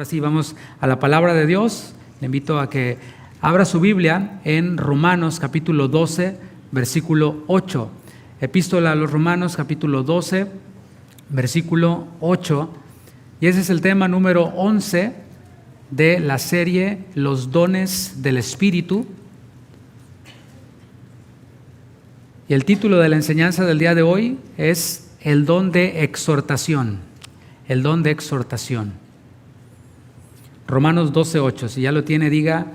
Ahora sí, vamos a la palabra de Dios. Le invito a que abra su Biblia en Romanos capítulo 12, versículo 8. Epístola a los Romanos capítulo 12, versículo 8. Y ese es el tema número 11 de la serie Los dones del Espíritu. Y el título de la enseñanza del día de hoy es el don de exhortación. El don de exhortación. Romanos 12:8. Si ya lo tiene, diga,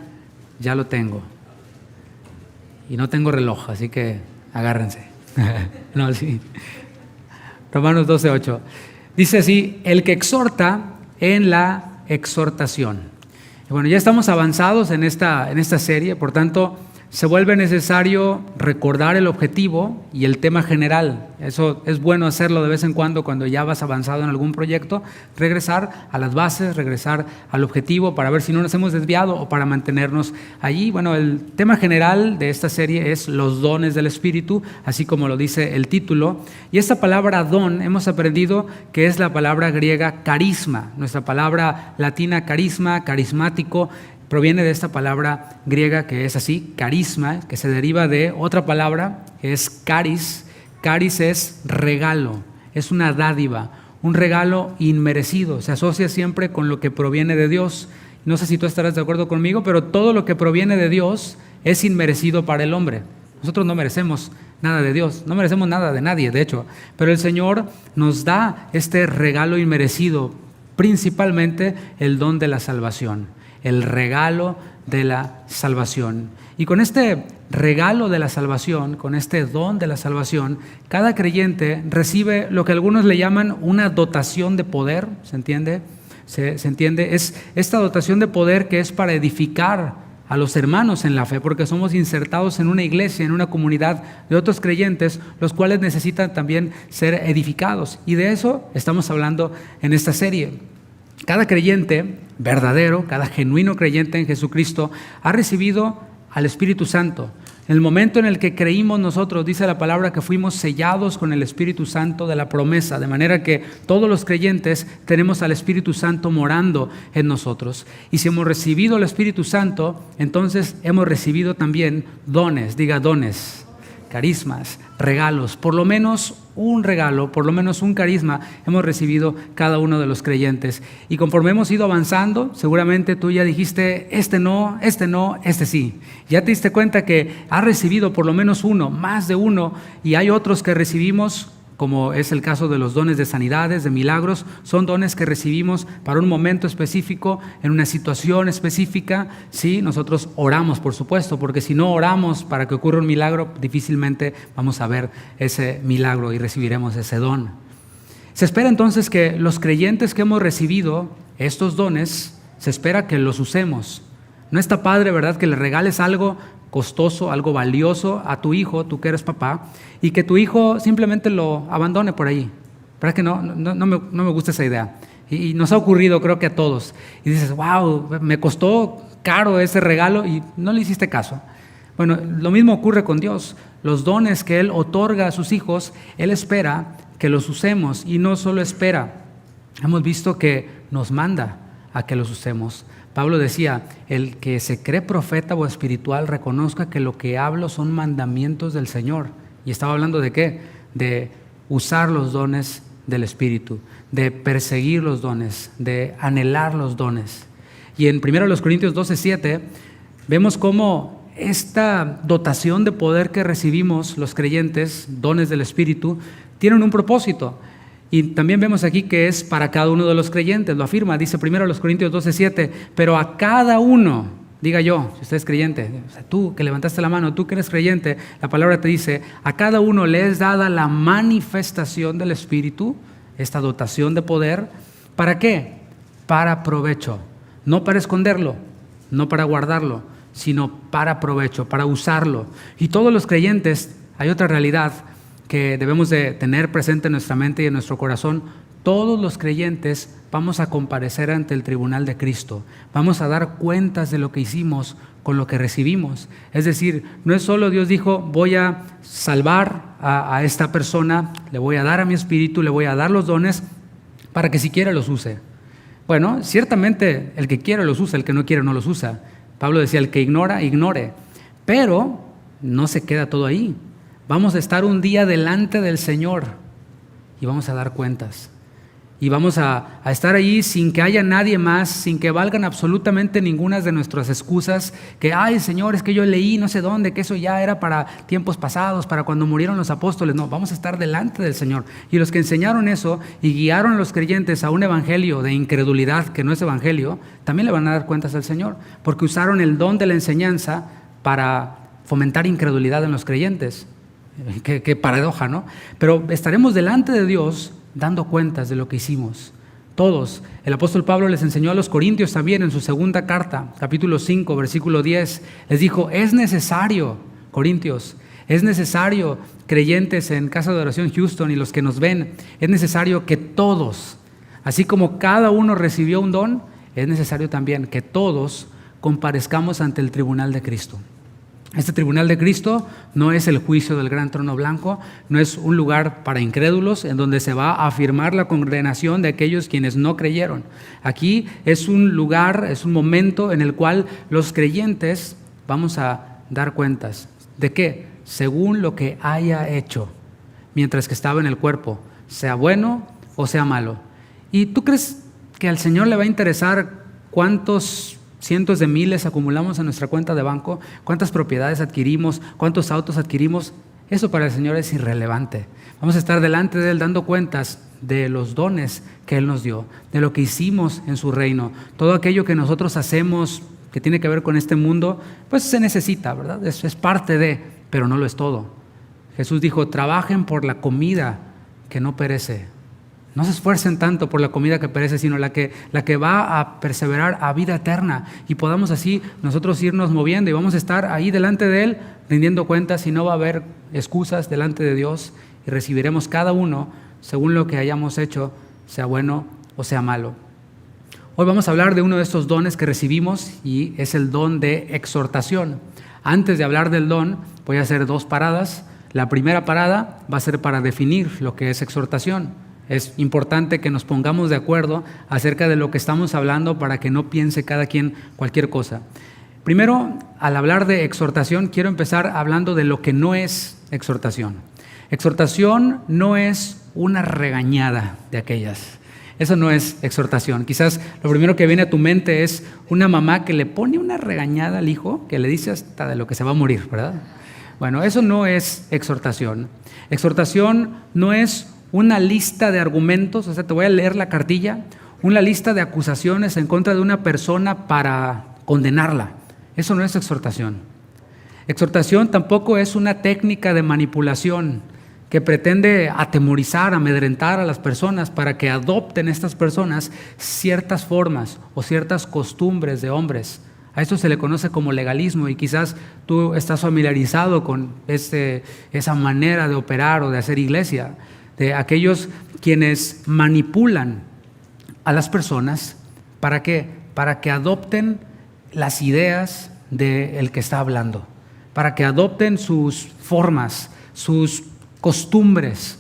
ya lo tengo. Y no tengo reloj, así que agárrense. No, sí. Romanos 12:8. Dice así: el que exhorta en la exhortación. Y bueno, ya estamos avanzados en esta serie, por tanto, se vuelve necesario recordar el objetivo y el tema general. Eso es bueno hacerlo de vez en cuando ya vas avanzado en algún proyecto, regresar a las bases, regresar al objetivo para ver si no nos hemos desviado o para mantenernos allí. Bueno, el tema general de esta serie es los dones del Espíritu, así como lo dice el título. Y esta palabra don hemos aprendido que es la palabra griega carisma. Nuestra palabra latina carisma, carismático, proviene de esta palabra griega que es así, carisma, que se deriva de otra palabra que es caris. Caris es regalo, es una dádiva, un regalo inmerecido. Se asocia siempre con lo que proviene de Dios. No sé si tú estarás de acuerdo conmigo, pero todo lo que proviene de Dios es inmerecido para el hombre. Nosotros no merecemos nada de Dios, no merecemos nada de nadie, de hecho. Pero el Señor nos da este regalo inmerecido, principalmente el don de la salvación. El regalo de la salvación. Y con este regalo de la salvación, con este don de la salvación, cada creyente recibe lo que algunos le llaman una dotación de poder. ¿Se entiende? ¿Se entiende? Es esta dotación de poder que es para edificar a los hermanos en la fe, porque somos insertados en una iglesia, en una comunidad de otros creyentes, los cuales necesitan también ser edificados. Y de eso estamos hablando en esta serie. Cada creyente verdadero, cada genuino creyente en Jesucristo ha recibido al Espíritu Santo. En el momento en el que creímos nosotros, dice la palabra que fuimos sellados con el Espíritu Santo de la promesa, de manera que todos los creyentes tenemos al Espíritu Santo morando en nosotros. Y si hemos recibido el Espíritu Santo, entonces hemos recibido también dones, diga dones, carismas, regalos, por lo menos un regalo, por lo menos un carisma hemos recibido cada uno de los creyentes. Y conforme hemos ido avanzando, seguramente tú ya dijiste, este no, este sí. Ya te diste cuenta que has recibido por lo menos uno, más de uno, y hay otros que recibimos, como es el caso de los dones de sanidades, de milagros. Son dones que recibimos para un momento específico, en una situación específica. Sí, nosotros oramos, por supuesto, porque si no oramos para que ocurra un milagro, difícilmente vamos a ver ese milagro y recibiremos ese don. Se espera entonces que los creyentes que hemos recibido estos dones, se espera que los usemos. No está padre, ¿verdad?, que le regales algo costoso, algo valioso a tu hijo, tú que eres papá, y que tu hijo simplemente lo abandone por ahí. ¿Verdad que no me gusta esa idea? Y nos ha ocurrido, creo que a todos. Y dices, wow, me costó caro ese regalo y no le hiciste caso. Bueno, lo mismo ocurre con Dios. Los dones que Él otorga a sus hijos, Él espera que los usemos, y no solo espera. Hemos visto que nos manda a que los usemos. Pablo decía, el que se cree profeta o espiritual reconozca que lo que hablo son mandamientos del Señor. Y estaba hablando de ¿qué? De usar los dones del Espíritu, de perseguir los dones, de anhelar los dones. Y en 1 Corintios 12:7 vemos cómo esta dotación de poder que recibimos los creyentes, dones del Espíritu, tienen un propósito. Y también vemos aquí que es para cada uno de los creyentes, lo afirma, dice 1 Corintios 12:7, pero a cada uno, diga yo, si usted es creyente, o sea, tú que levantaste la mano, tú que eres creyente, la palabra te dice, a cada uno le es dada la manifestación del Espíritu, esta dotación de poder. ¿Para qué? Para provecho, no para esconderlo, no para guardarlo, sino para provecho, para usarlo. Y todos los creyentes, hay otra realidad que debemos de tener presente en nuestra mente y en nuestro corazón. Todos los creyentes vamos a comparecer ante el tribunal de Cristo. Vamos a dar cuentas de lo que hicimos con lo que recibimos. Es decir, no es solo Dios dijo, voy a salvar a esta persona, le voy a dar a mi espíritu, le voy a dar los dones para que siquiera los use. Bueno, ciertamente el que quiere los usa, el que no quiere no los usa. Pablo decía, el que ignora, ignore. Pero no se queda todo ahí. Vamos a estar un día delante del Señor y vamos a dar cuentas. Y vamos a estar ahí sin que haya nadie más, sin que valgan absolutamente ninguna de nuestras excusas, que, ay Señor, es que yo leí no sé dónde, que eso ya era para tiempos pasados, para cuando murieron los apóstoles. No, vamos a estar delante del Señor. Y los que enseñaron eso y guiaron a los creyentes a un evangelio de incredulidad, que no es evangelio, también le van a dar cuentas al Señor, porque usaron el don de la enseñanza para fomentar incredulidad en los creyentes. Qué paradoja, ¿no? Pero estaremos delante de Dios dando cuentas de lo que hicimos. Todos. El apóstol Pablo les enseñó a los corintios también en su segunda carta, capítulo 5, versículo 10. Les dijo, es necesario, corintios, es necesario, creyentes en Casa de Oración Houston y los que nos ven, es necesario que todos, así como cada uno recibió un don, es necesario también que todos comparezcamos ante el tribunal de Cristo. Este tribunal de Cristo no es el juicio del gran trono blanco, no es un lugar para incrédulos en donde se va a afirmar la condenación de aquellos quienes no creyeron. Aquí es un lugar, es un momento en el cual los creyentes vamos a dar cuentas. ¿De qué? Según lo que haya hecho mientras que estaba en el cuerpo, sea bueno o sea malo. ¿Y tú crees que al Señor le va a interesar cuántos cientos de miles acumulamos en nuestra cuenta de banco, cuántas propiedades adquirimos, cuántos autos adquirimos? Eso para el Señor es irrelevante. Vamos a estar delante de Él dando cuentas de los dones que Él nos dio, de lo que hicimos en su reino. Todo aquello que nosotros hacemos que tiene que ver con este mundo, pues se necesita, ¿verdad? Es parte de, pero no lo es todo. Jesús dijo, trabajen por la comida que no perece. No se esfuercen tanto por la comida que perece, sino la que va a perseverar a vida eterna, y podamos así nosotros irnos moviendo y vamos a estar ahí delante de Él rindiendo cuentas, y no va a haber excusas delante de Dios, y recibiremos cada uno según lo que hayamos hecho, sea bueno o sea malo. Hoy vamos a hablar de uno de estos dones que recibimos, y es el don de exhortación. Antes de hablar del don, voy a hacer dos paradas. La primera parada va a ser para definir lo que es exhortación. Es importante que nos pongamos de acuerdo acerca de lo que estamos hablando para que no piense cada quien cualquier cosa. Primero, al hablar de exhortación, quiero empezar hablando de lo que no es exhortación. Exhortación no es una regañada de aquellas. Eso no es exhortación. Quizás lo primero que viene a tu mente es una mamá que le pone una regañada al hijo, que le dice hasta de lo que se va a morir, ¿verdad? Bueno, eso no es exhortación. Exhortación no es una lista de argumentos, o sea, te voy a leer la cartilla, una lista de acusaciones en contra de una persona para condenarla. Eso no es exhortación. Exhortación tampoco es una técnica de manipulación que pretende atemorizar, amedrentar a las personas para que adopten estas personas ciertas formas o ciertas costumbres de hombres. A esto se le conoce como legalismo, y quizás tú estás familiarizado con esa manera de operar o de hacer iglesia, de aquellos quienes manipulan a las personas. ¿Para qué? Para que adopten las ideas del que está hablando, para que adopten sus formas, sus costumbres,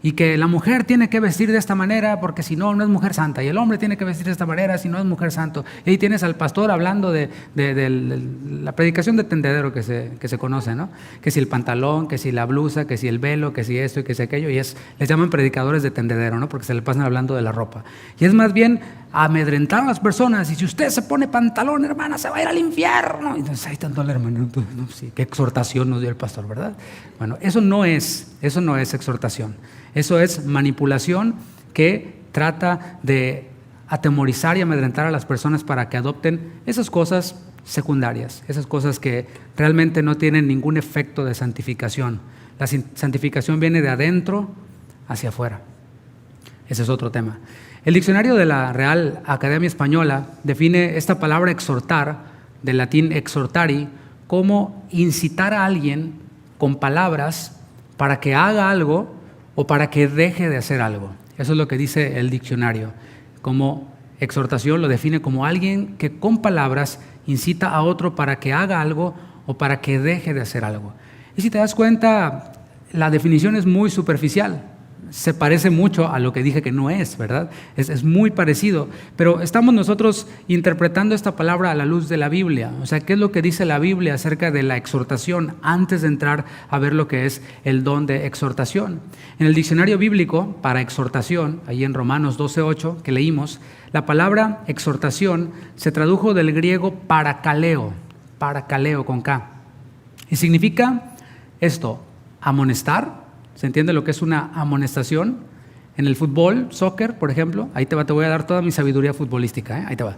y que la mujer tiene que vestir de esta manera porque si no, no es mujer santa, y el hombre tiene que vestir de esta manera si no es mujer santo. Y ahí tienes al pastor hablando de la predicación de tendedero que se conoce, ¿no? Que si el pantalón, que si la blusa, que si el velo, que si esto y que si aquello, y les llaman predicadores de tendedero, ¿no? Porque se le pasan hablando de la ropa. Y es más bien amedrentar a las personas, y si usted se pone pantalón, hermana, se va a ir al infierno. Y entonces, ahí tanto el hermano, no, sí, qué exhortación nos dio el pastor, ¿verdad? Bueno, eso no es exhortación. Eso es manipulación que trata de atemorizar y amedrentar a las personas para que adopten esas cosas secundarias, esas cosas que realmente no tienen ningún efecto de santificación. La santificación viene de adentro hacia afuera. Ese es otro tema. El diccionario de la Real Academia Española define esta palabra exhortar, del latín exhortari, como incitar a alguien con palabras para que haga algo o para que deje de hacer algo. Eso es lo que dice el diccionario. Como exhortación lo define como alguien que con palabras incita a otro para que haga algo o para que deje de hacer algo. Y si te das cuenta, la definición es muy superficial. se parece mucho a lo que dije que no es, ¿verdad? Es muy parecido, pero estamos nosotros interpretando esta palabra a la luz de la Biblia. O sea, ¿qué es lo que dice la Biblia acerca de la exhortación antes de entrar a ver lo que es el don de exhortación? En el diccionario bíblico para exhortación, ahí en Romanos 12:8 que leímos, la palabra exhortación se tradujo del griego parakaleo con K, y significa esto: amonestar. ¿Se entiende lo que es una amonestación? En el fútbol, soccer, por ejemplo, ahí te voy a dar toda mi sabiduría futbolística, ahí te va.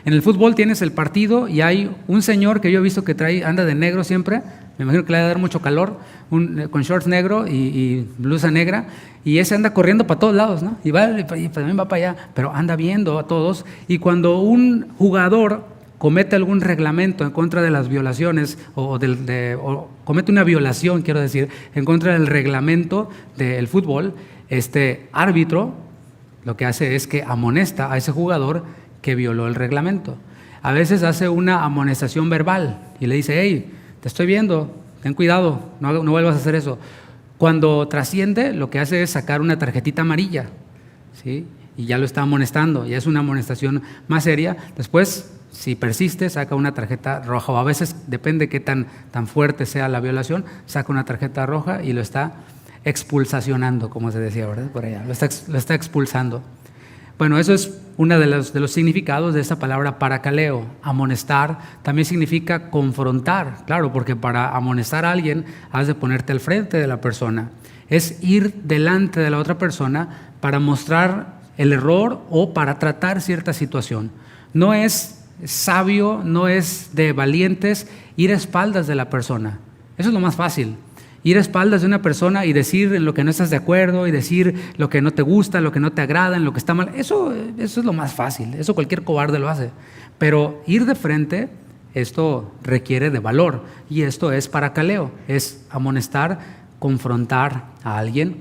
En el fútbol tienes el partido y hay un señor que yo he visto que anda de negro siempre, me imagino que le va a dar mucho calor, con shorts negro y blusa negra, y ese anda corriendo para todos lados, ¿no? Y también va para allá, pero anda viendo a todos, y cuando un jugador comete algún reglamento en contra de las violaciones o comete una violación, quiero decir, en contra del reglamento del fútbol, este árbitro lo que hace es que amonesta a ese jugador que violó el reglamento. A veces hace una amonestación verbal y le dice: hey, te estoy viendo, ten cuidado, no vuelvas a hacer eso. Cuando trasciende, lo que hace es sacar una tarjetita amarilla, ¿sí? Y ya lo está amonestando, ya es una amonestación más seria. Después, si persiste, saca una tarjeta roja, o a veces, depende qué tan fuerte sea la violación, saca una tarjeta roja y lo está expulsacionando, como se decía, ¿verdad? Por allá, lo está expulsando. Bueno, eso es uno de los significados de esta palabra parakaleo. Amonestar también significa confrontar, claro, porque para amonestar a alguien has de ponerte al frente de la persona. Es ir delante de la otra persona para mostrar el error o para tratar cierta situación. No es sabio, no es de valientes ir a espaldas de la persona. Eso es lo más fácil. Ir a espaldas de una persona y decir en lo que no estás de acuerdo, y decir lo que no te gusta, lo que no te agrada, en lo que está mal. Eso es lo más fácil. Eso cualquier cobarde lo hace. Pero ir de frente, esto requiere de valor. Y esto es parakaleo, es amonestar, confrontar a alguien.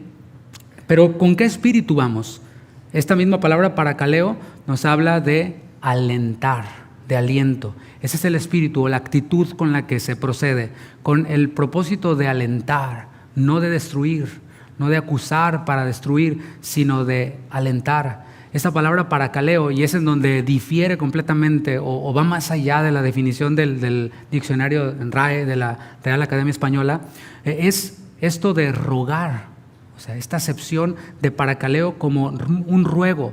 Pero ¿con qué espíritu vamos? Esta misma palabra parakaleo nos habla de alentar, de aliento. Ese es el espíritu o la actitud con la que se procede, con el propósito de alentar, no de destruir, no de acusar para destruir, sino de alentar. Esta palabra parakaleo, y es en donde difiere completamente o va más allá de la definición del diccionario RAE de la Real Academia Española, es esto de rogar. O sea, esta acepción de parakaleo como un ruego.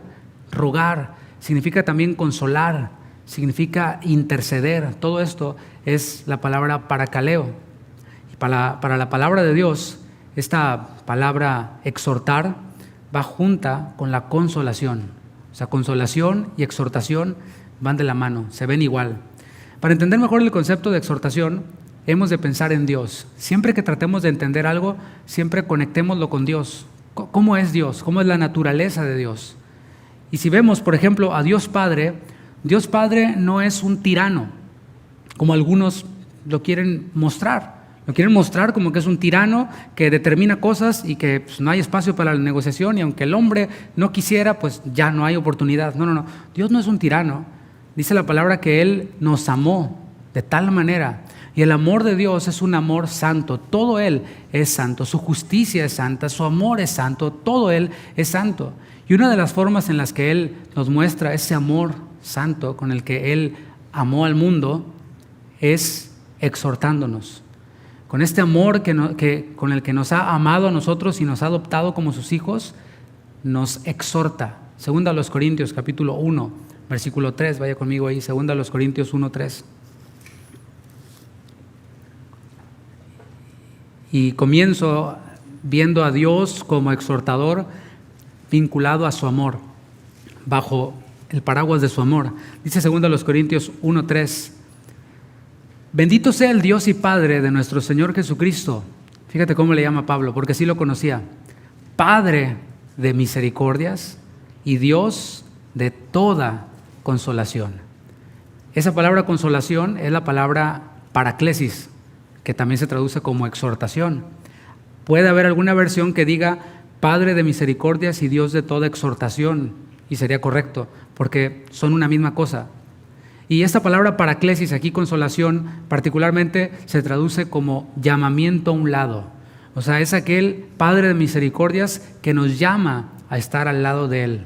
Rogar significa también consolar, significa interceder. Todo esto es la palabra parakaleo. Y para la palabra de Dios, esta palabra exhortar va junta con la consolación. O sea, consolación y exhortación van de la mano, se ven igual. Para entender mejor el concepto de exhortación, hemos de pensar en Dios. Siempre que tratemos de entender algo, siempre conectémoslo con Dios. ¿Cómo es Dios? ¿Cómo es la naturaleza de Dios? Y si vemos, por ejemplo, a Dios Padre no es un tirano, como algunos lo quieren mostrar. Lo quieren mostrar como que es un tirano que determina cosas y que pues, no hay espacio para la negociación, y aunque el hombre no quisiera, pues ya no hay oportunidad. No. Dios no es un tirano. Dice la palabra que Él nos amó de tal manera. Y el amor de Dios es un amor santo. Todo Él es santo. Su justicia es santa. Su amor es santo. Todo Él es santo. Y una de las formas en las que Él nos muestra ese amor santo con el que Él amó al mundo es exhortándonos. Con este amor con el que nos ha amado a nosotros y nos ha adoptado como sus hijos, nos exhorta. Segunda a los Corintios, capítulo 1, versículo 3. Vaya conmigo ahí, segunda a los Corintios 1, 3. Y comienzo viendo a Dios como exhortador vinculado a su amor, bajo el paraguas de su amor. Dice segunda a los Corintios 1, 3. Bendito sea el Dios y Padre de nuestro Señor Jesucristo. Fíjate cómo le llama Pablo, porque así lo conocía. Padre de misericordias y Dios de toda consolación. Esa palabra consolación es la palabra paraclesis, que también se traduce como exhortación. Puede haber alguna versión que diga Padre de misericordias y Dios de toda exhortación, y sería correcto, porque son una misma cosa. Y esta palabra paraclesis, aquí consolación, particularmente se traduce como llamamiento a un lado. O sea, es aquel Padre de misericordias que nos llama a estar al lado de Él.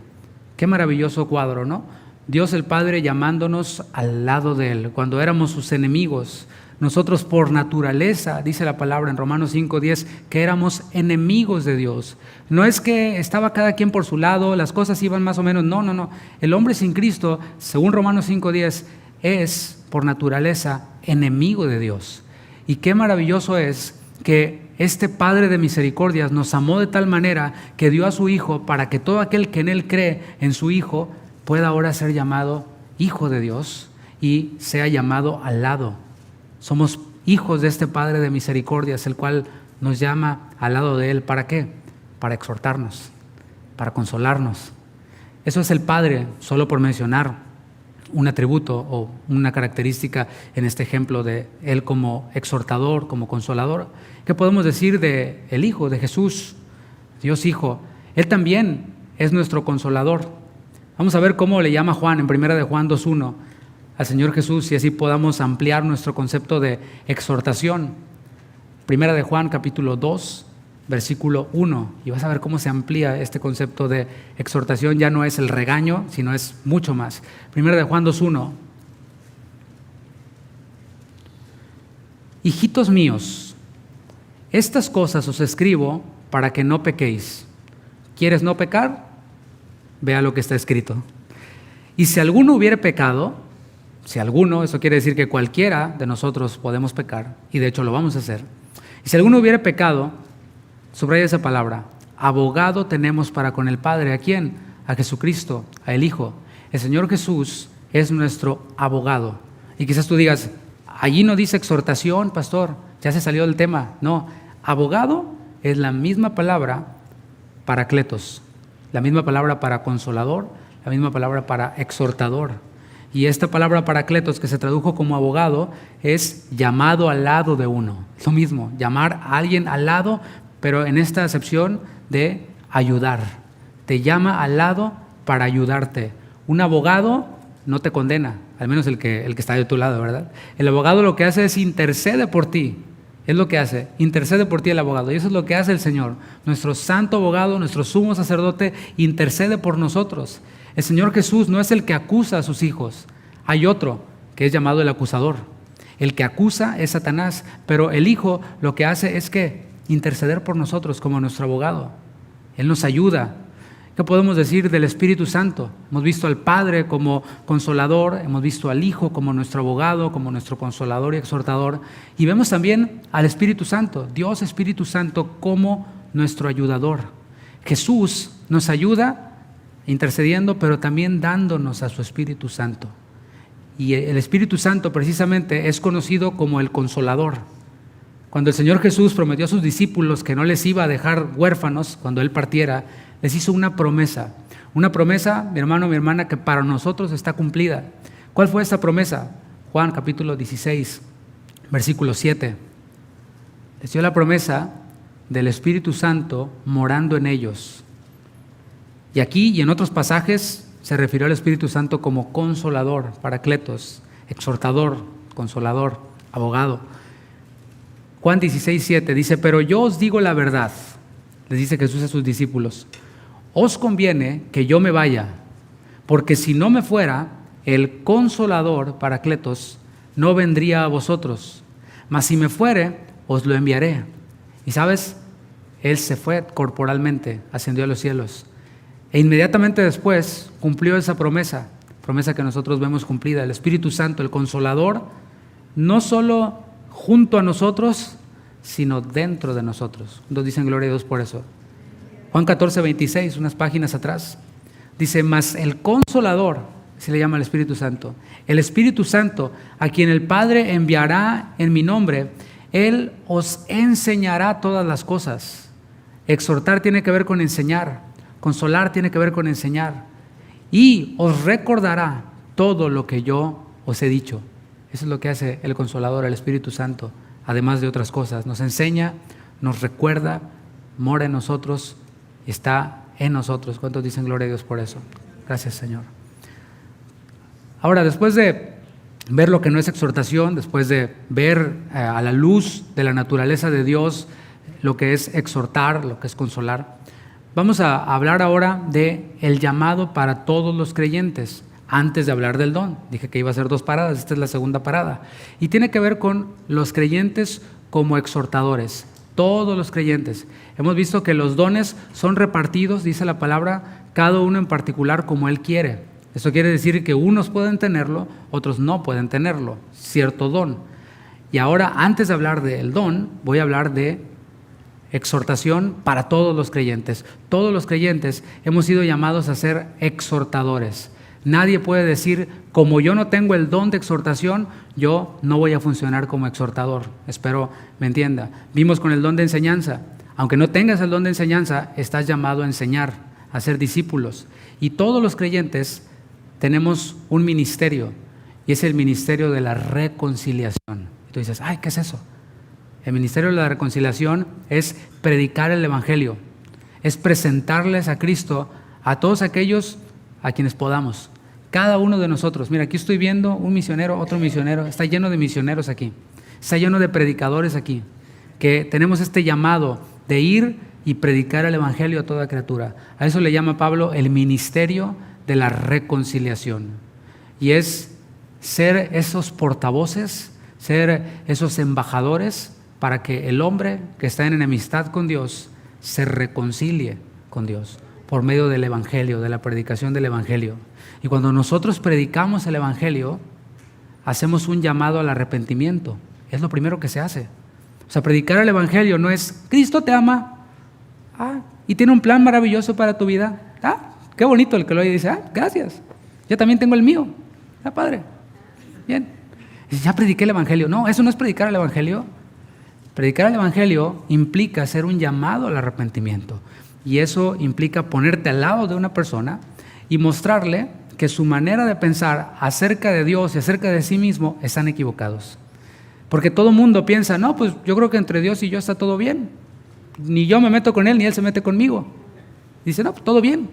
Qué maravilloso cuadro, ¿no? Dios el Padre llamándonos al lado de Él, cuando éramos sus enemigos. Nosotros por naturaleza, dice la palabra en Romanos 5:10, que éramos enemigos de Dios. No es que estaba cada quien por su lado, las cosas iban más o menos, no. El hombre sin Cristo, según Romanos 5:10, es por naturaleza enemigo de Dios. Y qué maravilloso es que este Padre de misericordias nos amó de tal manera que dio a su Hijo para que todo aquel que en Él cree en su Hijo pueda ahora ser llamado Hijo de Dios y sea llamado al lado. Somos hijos de este Padre de misericordias, el cual nos llama al lado de Él. ¿Para qué? Para exhortarnos, para consolarnos. Eso es el Padre, solo por mencionar un atributo o una característica en este ejemplo de Él como exhortador, como consolador. ¿Qué podemos decir de el Hijo, de Jesús, Dios Hijo? Él también es nuestro consolador. Vamos a ver cómo le llama Juan en 1 de Juan 2:1 al Señor Jesús y así podamos ampliar nuestro concepto de exhortación. 1 de Juan capítulo 2, versículo 1, y vas a ver cómo se amplía este concepto de exhortación. Ya no es el regaño, sino es mucho más. 1 de Juan 2:1. Hijitos míos, estas cosas os escribo para que no pequéis. ¿Quieres no pecar? Vea lo que está escrito. Y si alguno hubiere pecado, eso quiere decir que cualquiera de nosotros podemos pecar, y de hecho lo vamos a hacer. Y si alguno hubiere pecado, subraya esa palabra, abogado tenemos para con el Padre. ¿A quién? A Jesucristo, a el Hijo. El Señor Jesús es nuestro abogado. Y quizás tú digas, allí no dice exhortación, pastor, ya se salió del tema. No, abogado es la misma palabra paracletos, la misma palabra para consolador, la misma palabra para exhortador. Y esta palabra paracletos, que se tradujo como abogado, es llamado al lado de uno. Es lo mismo, llamar a alguien al lado, pero en esta acepción de ayudar. Te llama al lado para ayudarte. Un abogado no te condena, al menos el que está de tu lado, ¿verdad? El abogado lo que hace es intercede por ti. Es lo que hace, intercede por ti el abogado. Y eso es lo que hace el Señor. Nuestro santo abogado, nuestro sumo sacerdote, intercede por nosotros. El Señor Jesús no es el que acusa a sus hijos. Hay otro que es llamado el acusador. El que acusa es Satanás, pero el Hijo lo que hace es que interceder por nosotros como nuestro abogado. Él nos ayuda. ¿Qué podemos decir del Espíritu Santo? Hemos visto al Padre como consolador, hemos visto al Hijo como nuestro abogado, como nuestro consolador y exhortador, y vemos también al Espíritu Santo, Dios Espíritu Santo como nuestro ayudador. Jesús nos ayuda intercediendo, pero también dándonos a su Espíritu Santo. Y el Espíritu Santo precisamente es conocido como el Consolador. Cuando el Señor Jesús prometió a sus discípulos que no les iba a dejar huérfanos cuando Él partiera, les hizo una promesa, mi hermano, mi hermana, que para nosotros está cumplida. ¿Cuál fue esa promesa? Juan capítulo 16, versículo 7. Les dio la promesa del Espíritu Santo morando en ellos. Y aquí y en otros pasajes se refirió al Espíritu Santo como consolador, paracletos, exhortador, consolador, abogado. Juan 16:7 dice, pero yo os digo la verdad, les dice Jesús a sus discípulos, os conviene que yo me vaya, porque si no me fuera, el consolador, paracletos, no vendría a vosotros, mas si me fuere, os lo enviaré. Y sabes, Él se fue corporalmente, ascendió a los cielos. E inmediatamente después cumplió esa promesa que nosotros vemos cumplida. El Espíritu Santo, el Consolador, no solo junto a nosotros, sino dentro de nosotros. Nos dicen gloria a Dios por eso. Juan 14:26, unas páginas atrás, dice, mas el Consolador, se le llama el Espíritu Santo, el Espíritu Santo, a quien el Padre enviará en mi nombre, Él os enseñará todas las cosas. Exhortar tiene que ver con enseñar. Consolar tiene que ver con enseñar. Y os recordará todo lo que yo os he dicho. Eso es lo que hace el Consolador, el Espíritu Santo, además de otras cosas. Nos enseña, nos recuerda, mora en nosotros, está en nosotros. ¿Cuántos dicen gloria a Dios por eso? Gracias, Señor. Ahora, después de ver lo que no es exhortación, después de ver a la luz de la naturaleza de Dios, lo que es exhortar, lo que es consolar. Vamos a hablar ahora de el llamado para todos los creyentes. Antes de hablar del don, dije que iba a ser 2 paradas, esta es la segunda parada. Y tiene que ver con los creyentes como exhortadores, todos los creyentes. Hemos visto que los dones son repartidos, dice la palabra, cada uno en particular como Él quiere. Eso quiere decir que unos pueden tenerlo, otros no pueden tenerlo, cierto don. Y ahora, antes de hablar del don, voy a hablar de exhortación para todos los creyentes. Todos los creyentes hemos sido llamados a ser exhortadores. Nadie puede decir, como yo no tengo el don de exhortación, yo no voy a funcionar como exhortador. Espero me entienda. Vimos con el don de enseñanza. Aunque no tengas el don de enseñanza, estás llamado a enseñar, a ser discípulos. Y todos los creyentes tenemos un ministerio, y es el ministerio de la reconciliación. Y tú dices, ay, ¿qué es eso? El ministerio de la reconciliación es predicar el evangelio, es presentarles a Cristo a todos aquellos a quienes podamos. Cada uno de nosotros, mira, aquí estoy viendo un misionero, otro misionero, está lleno de misioneros aquí, está lleno de predicadores aquí, que tenemos este llamado de ir y predicar el evangelio a toda criatura. A eso le llama Pablo el ministerio de la reconciliación. Y es ser esos portavoces, ser esos embajadores para que el hombre que está en enemistad con Dios se reconcilie con Dios por medio del evangelio, de la predicación del evangelio. Y cuando nosotros predicamos el evangelio, hacemos un llamado al arrepentimiento. Es lo primero que se hace. O sea, predicar el evangelio no es, Cristo te ama, y tiene un plan maravilloso para tu vida. Qué bonito el que lo oye y dice, gracias, yo también tengo el mío. Padre, bien. Ya prediqué el evangelio. No, eso no es predicar el evangelio. Predicar el evangelio implica hacer un llamado al arrepentimiento. Y eso implica ponerte al lado de una persona y mostrarle que su manera de pensar acerca de Dios y acerca de sí mismo están equivocados. Porque todo mundo piensa, no, pues yo creo que entre Dios y yo está todo bien. Ni yo me meto con Él, ni Él se mete conmigo. Dice, no, pues todo bien.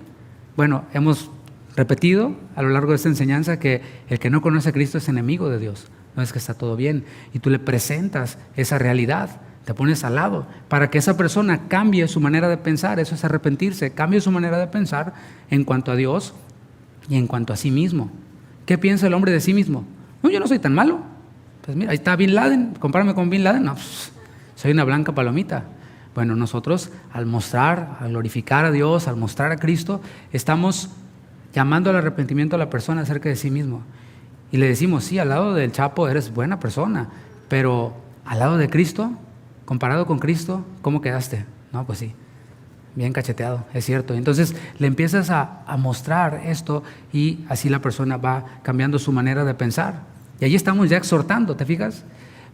Bueno, hemos repetido a lo largo de esta enseñanza que el que no conoce a Cristo es enemigo de Dios. No es que está todo bien. Y tú le presentas esa realidad, te pones al lado para que esa persona cambie su manera de pensar. Eso es arrepentirse, cambie su manera de pensar en cuanto a Dios y en cuanto a sí mismo. ¿Qué piensa el hombre de sí mismo? No, yo no soy tan malo. Pues mira, ahí está Bin Laden, compárame con Bin Laden. No, soy una blanca palomita. Bueno, nosotros al mostrar, al glorificar a Dios, al mostrar a Cristo, estamos llamando al arrepentimiento a la persona acerca de sí mismo. Y le decimos, sí, al lado del Chapo eres buena persona, pero al lado de Cristo, comparado con Cristo, ¿cómo quedaste? No, pues sí, bien cacheteado, es cierto. Entonces le empiezas a mostrar esto y así la persona va cambiando su manera de pensar. Y allí estamos ya exhortando, ¿te fijas?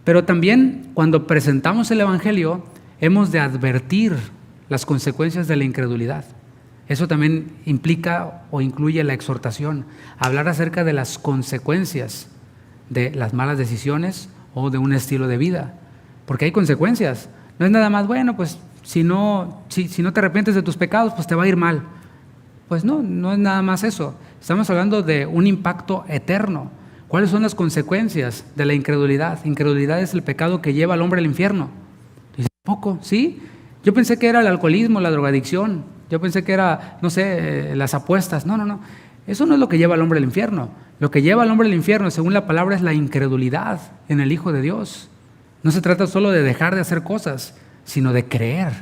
Pero también cuando presentamos el evangelio, hemos de advertir las consecuencias de la incredulidad. Eso también implica o incluye la exhortación, hablar acerca de las consecuencias de las malas decisiones o de un estilo de vida, porque hay consecuencias. No es nada más, bueno, pues si no te arrepientes de tus pecados, pues te va a ir mal. Pues no es nada más eso. Estamos hablando de un impacto eterno. ¿Cuáles son las consecuencias de la incredulidad? Incredulidad es el pecado que lleva al hombre al infierno. Dice, ¿poco? ¿Sí? Yo pensé que era el alcoholismo, la drogadicción. Yo pensé que era, no sé, las apuestas. No. Eso no es lo que lleva al hombre al infierno. Lo que lleva al hombre al infierno, según la palabra, es la incredulidad en el Hijo de Dios. No se trata solo de dejar de hacer cosas, sino de creer.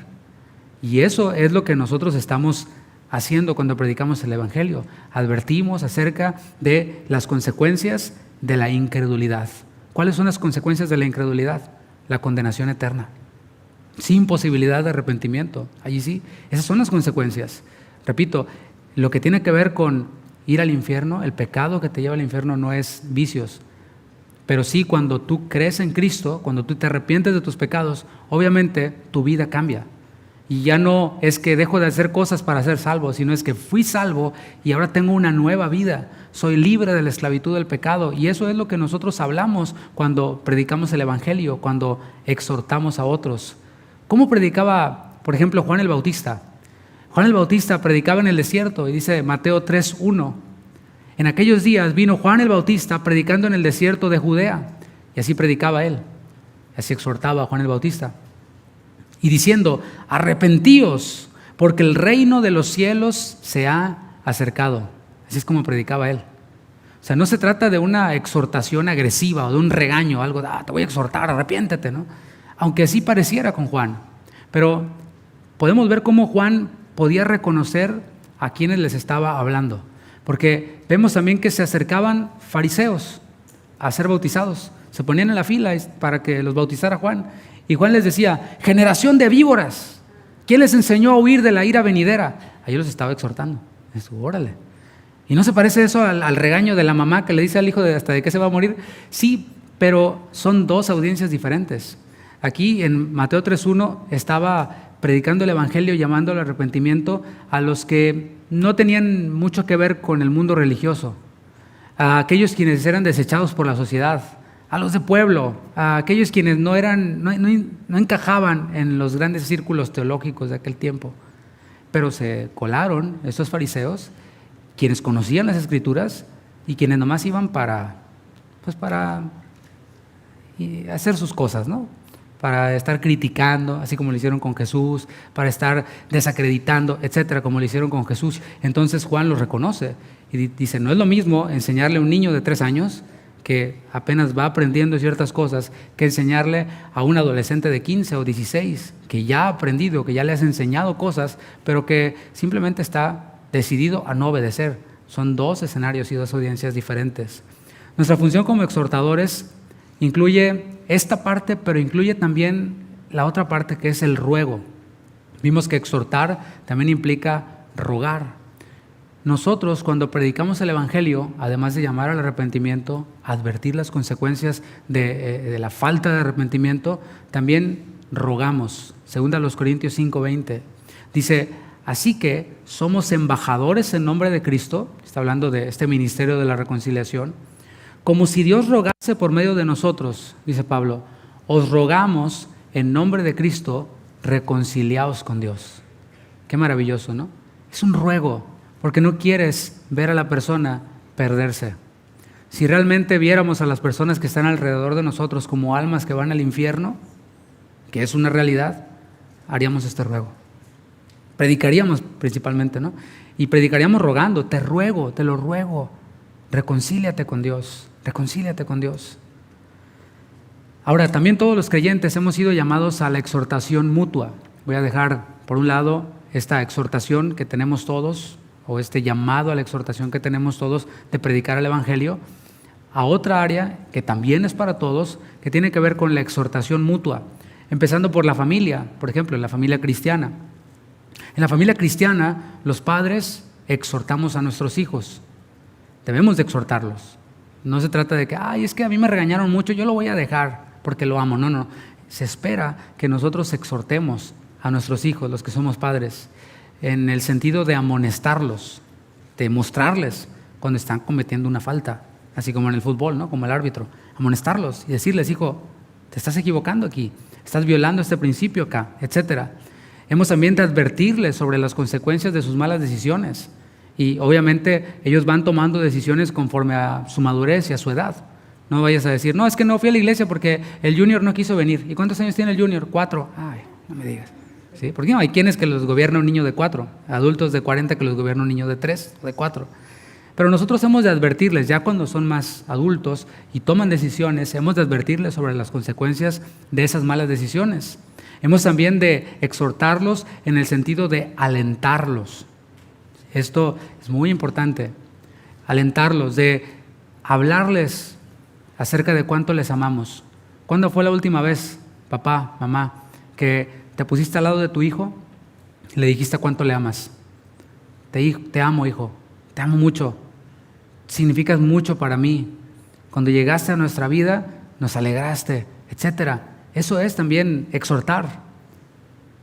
Y eso es lo que nosotros estamos haciendo cuando predicamos el evangelio. Advertimos acerca de las consecuencias de la incredulidad. ¿Cuáles son las consecuencias de la incredulidad? La condenación eterna, sin posibilidad de arrepentimiento. Allí sí, esas son las consecuencias. Repito, lo que tiene que ver con ir al infierno, el pecado que te lleva al infierno no es vicios, pero sí cuando tú crees en Cristo, cuando tú te arrepientes de tus pecados, obviamente tu vida cambia. Y ya no es que dejo de hacer cosas para ser salvo, sino es que fui salvo y ahora tengo una nueva vida. Soy libre de la esclavitud del pecado. Y eso es lo que nosotros hablamos cuando predicamos el evangelio, cuando exhortamos a otros. ¿Cómo predicaba, por ejemplo, Juan el Bautista? Juan el Bautista predicaba en el desierto y dice Mateo 3:1. En aquellos días vino Juan el Bautista predicando en el desierto de Judea. Y así predicaba él. Así exhortaba a Juan el Bautista. y diciendo: arrepentíos, porque el reino de los cielos se ha acercado. Así es como predicaba él. O sea, no se trata de una exhortación agresiva o de un regaño, algo de, te voy a exhortar, arrepiéntete, ¿no? Aunque así pareciera con Juan. Pero podemos ver cómo Juan podía reconocer a quienes les estaba hablando. Porque vemos también que se acercaban fariseos a ser bautizados. Se ponían en la fila para que los bautizara Juan. Y Juan les decía: generación de víboras, ¿quién les enseñó a huir de la ira venidera? Ahí los estaba exhortando. Eso, órale. ¿Y no se parece eso al regaño de la mamá que le dice al hijo hasta de qué se va a morir? Sí, pero son dos audiencias diferentes. Aquí en Mateo 3:1 estaba predicando el evangelio, llamando al arrepentimiento a los que no tenían mucho que ver con el mundo religioso, a aquellos quienes eran desechados por la sociedad, a los de pueblo, a aquellos quienes no encajaban en los grandes círculos teológicos de aquel tiempo. Pero se colaron estos fariseos, quienes conocían las Escrituras y quienes nomás iban para hacer sus cosas, ¿no? Para estar criticando, así como lo hicieron con Jesús, para estar desacreditando, etcétera, como lo hicieron con Jesús. Entonces Juan los reconoce y dice: no es lo mismo enseñarle a un niño de 3 años que apenas va aprendiendo ciertas cosas, que enseñarle a un adolescente de 15 o 16 que ya ha aprendido, que ya le has enseñado cosas, pero que simplemente está decidido a no obedecer. Son dos escenarios y dos audiencias diferentes. Nuestra función como exhortadores incluye esta parte, pero incluye también la otra parte, que es el ruego. Vimos que exhortar también implica rogar. Nosotros, cuando predicamos el evangelio, además de llamar al arrepentimiento, advertir las consecuencias de la falta de arrepentimiento, también rogamos. Segunda a los Corintios 5:20 dice: así que somos embajadores en nombre de Cristo, está hablando de este ministerio de la reconciliación, como si Dios rogase por medio de nosotros, dice Pablo: os rogamos en nombre de Cristo, reconciliaos con Dios. Qué maravilloso, ¿no? Es un ruego, porque no quieres ver a la persona perderse. Si realmente viéramos a las personas que están alrededor de nosotros como almas que van al infierno, que es una realidad, haríamos este ruego. Predicaríamos principalmente, ¿no? Y predicaríamos rogando: te ruego, te lo ruego, reconcíliate con Dios, reconcíliate con Dios. Ahora, también todos los creyentes hemos sido llamados a la exhortación mutua. Voy a dejar por un lado esta exhortación que tenemos todos, o este llamado a la exhortación que tenemos todos de predicar el evangelio, a otra área que también es para todos, que tiene que ver con la exhortación mutua, empezando por la familia, por ejemplo, en la familia cristiana. En la familia cristiana, los padres exhortamos a nuestros hijos. Debemos de exhortarlos. No se trata de que, es que a mí me regañaron mucho, yo lo voy a dejar porque lo amo. No. Se espera que nosotros exhortemos a nuestros hijos, los que somos padres, en el sentido de amonestarlos, de mostrarles cuando están cometiendo una falta, así como en el fútbol, ¿no? Como el árbitro. Amonestarlos y decirles: hijo, te estás equivocando aquí, estás violando este principio acá, etcétera. Hemos también de advertirles sobre las consecuencias de sus malas decisiones. Y obviamente ellos van tomando decisiones conforme a su madurez y a su edad. No vayas a decir: no, es que no fui a la iglesia porque el junior no quiso venir. ¿Y cuántos años tiene el junior? 4. Ay, no me digas. ¿Sí? Porque no, hay quienes que los gobierna un niño de 4, adultos de 40 que los gobierna un niño de 3 o de 4. Pero nosotros hemos de advertirles, ya cuando son más adultos y toman decisiones, hemos de advertirles sobre las consecuencias de esas malas decisiones. Hemos también de exhortarlos en el sentido de alentarlos. Esto es muy importante, alentarlos, de hablarles acerca de cuánto les amamos. ¿Cuándo fue la última vez, papá, mamá, que te pusiste al lado de tu hijo y le dijiste cuánto le amas? Te amo, hijo, te amo mucho, significas mucho para mí. Cuando llegaste a nuestra vida, nos alegraste, etcétera. Eso es también exhortar,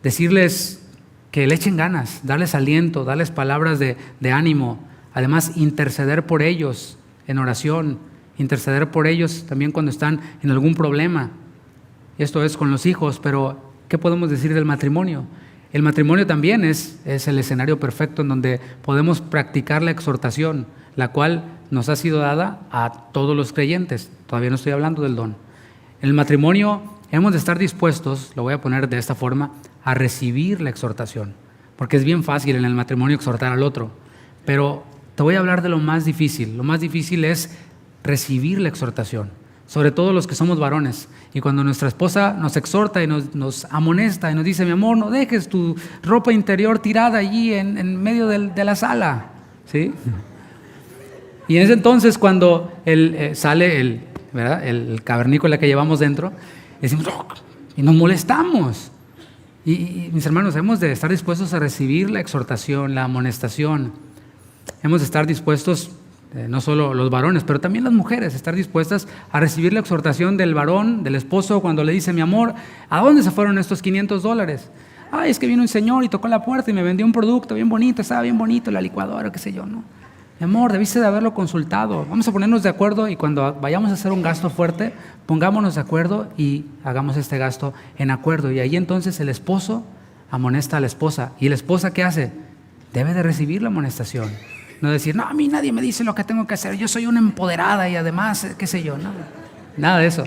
decirles que le echen ganas, darles aliento, darles palabras de ánimo. Además, interceder por ellos en oración, interceder por ellos también cuando están en algún problema. Esto es con los hijos, pero ¿qué podemos decir del matrimonio? El matrimonio también es el escenario perfecto en donde podemos practicar la exhortación, la cual nos ha sido dada a todos los creyentes. Todavía no estoy hablando del don. En el matrimonio hemos de estar dispuestos, lo voy a poner de esta forma, a recibir la exhortación. Porque es bien fácil en el matrimonio exhortar al otro. Pero te voy a hablar de lo más difícil. Lo más difícil es recibir la exhortación. Sobre todo los que somos varones. Y cuando nuestra esposa nos exhorta y nos amonesta y nos dice: mi amor, no dejes tu ropa interior tirada allí en medio de la sala. ¿Sí? Y en ese entonces, cuando sale el cavernícola que llevamos dentro, decimos: ¡oh! Y nos molestamos. Y mis hermanos, hemos de estar dispuestos a recibir la exhortación, la amonestación. Hemos de estar dispuestos, no solo los varones, pero también las mujeres, estar dispuestas a recibir la exhortación del varón, del esposo, cuando le dice: mi amor, ¿a dónde se fueron estos $500? Ay, es que vino un señor y tocó la puerta y me vendió un producto bien bonito, estaba bien bonito, la licuadora, qué sé yo, ¿no? Mi amor, debiste de haberlo consultado. Vamos a ponernos de acuerdo y cuando vayamos a hacer un gasto fuerte, pongámonos de acuerdo y hagamos este gasto en acuerdo. Y ahí entonces el esposo amonesta a la esposa. ¿Y la esposa qué hace? Debe de recibir la amonestación. No decir: no, a mí nadie me dice lo que tengo que hacer, yo soy una empoderada y además, qué sé yo. No, nada de eso.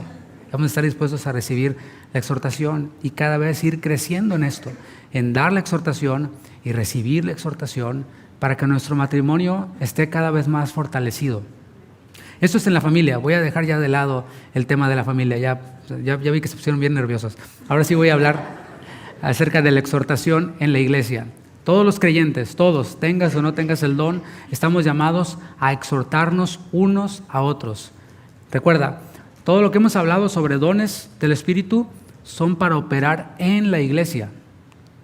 Vamos a estar dispuestos a recibir la exhortación y cada vez ir creciendo en esto, en dar la exhortación y recibir la exhortación, para que nuestro matrimonio esté cada vez más fortalecido. Esto es en la familia. Voy a dejar ya de lado el tema de la familia. Ya vi que se pusieron bien nerviosos. Ahora sí voy a hablar acerca de la exhortación en la iglesia. Todos los creyentes, todos, tengas o no tengas el don, estamos llamados a exhortarnos unos a otros. Recuerda, todo lo que hemos hablado sobre dones del Espíritu son para operar en la iglesia.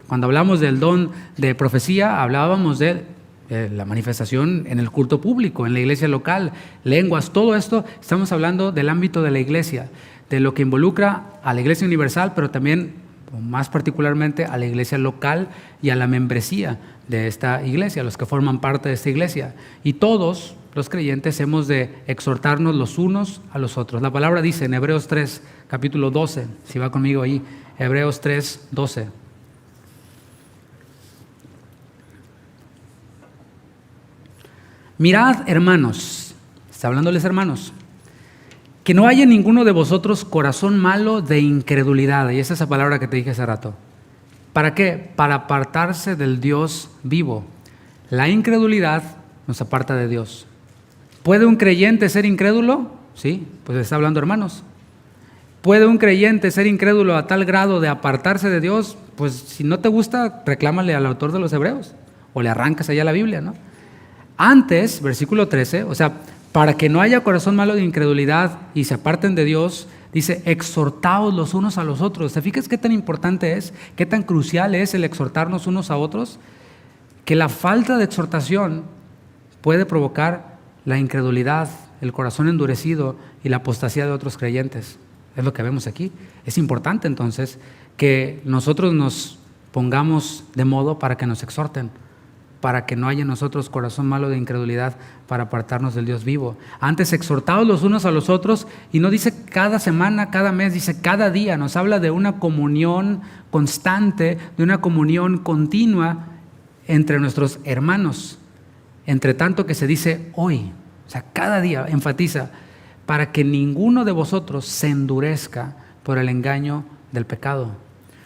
Cuando hablamos del don de profecía, hablábamos de la manifestación en el culto público, en la iglesia local, lenguas, todo esto, estamos hablando del ámbito de la iglesia, de lo que involucra a la iglesia universal, pero también, más particularmente, a la iglesia local y a la membresía de esta iglesia, los que forman parte de esta iglesia. Y todos los creyentes hemos de exhortarnos los unos a los otros. La palabra dice en Hebreos 3, capítulo 12, si va conmigo ahí, Hebreos 3, 12. Mirad, hermanos, está hablándoles hermanos, que no haya en ninguno de vosotros corazón malo de incredulidad. Y esa es esa palabra que te dije hace rato. ¿Para qué? Para apartarse del Dios vivo. La incredulidad nos aparta de Dios. ¿Puede un creyente ser incrédulo? Sí, pues está hablando hermanos. ¿Puede un creyente ser incrédulo a tal grado de apartarse de Dios? Pues si no te gusta, reclámale al autor de los Hebreos o le arrancas allá la Biblia, ¿no? Antes, versículo 13, o sea, para que no haya corazón malo de incredulidad y se aparten de Dios, dice: exhortaos los unos a los otros. ¿Te fijas qué tan importante es, qué tan crucial es el exhortarnos unos a otros? Que la falta de exhortación puede provocar la incredulidad, el corazón endurecido y la apostasía de otros creyentes. Es lo que vemos aquí. Es importante entonces que nosotros nos pongamos de modo para que nos exhorten, para que no haya en nosotros corazón malo de incredulidad, para apartarnos del Dios vivo. Antes, exhortaos los unos a los otros, y no dice cada semana, cada mes, dice cada día. Nos habla de una comunión constante, de una comunión continua entre nuestros hermanos, entre tanto que se dice hoy. O sea, cada día enfatiza, para que ninguno de vosotros se endurezca por el engaño del pecado.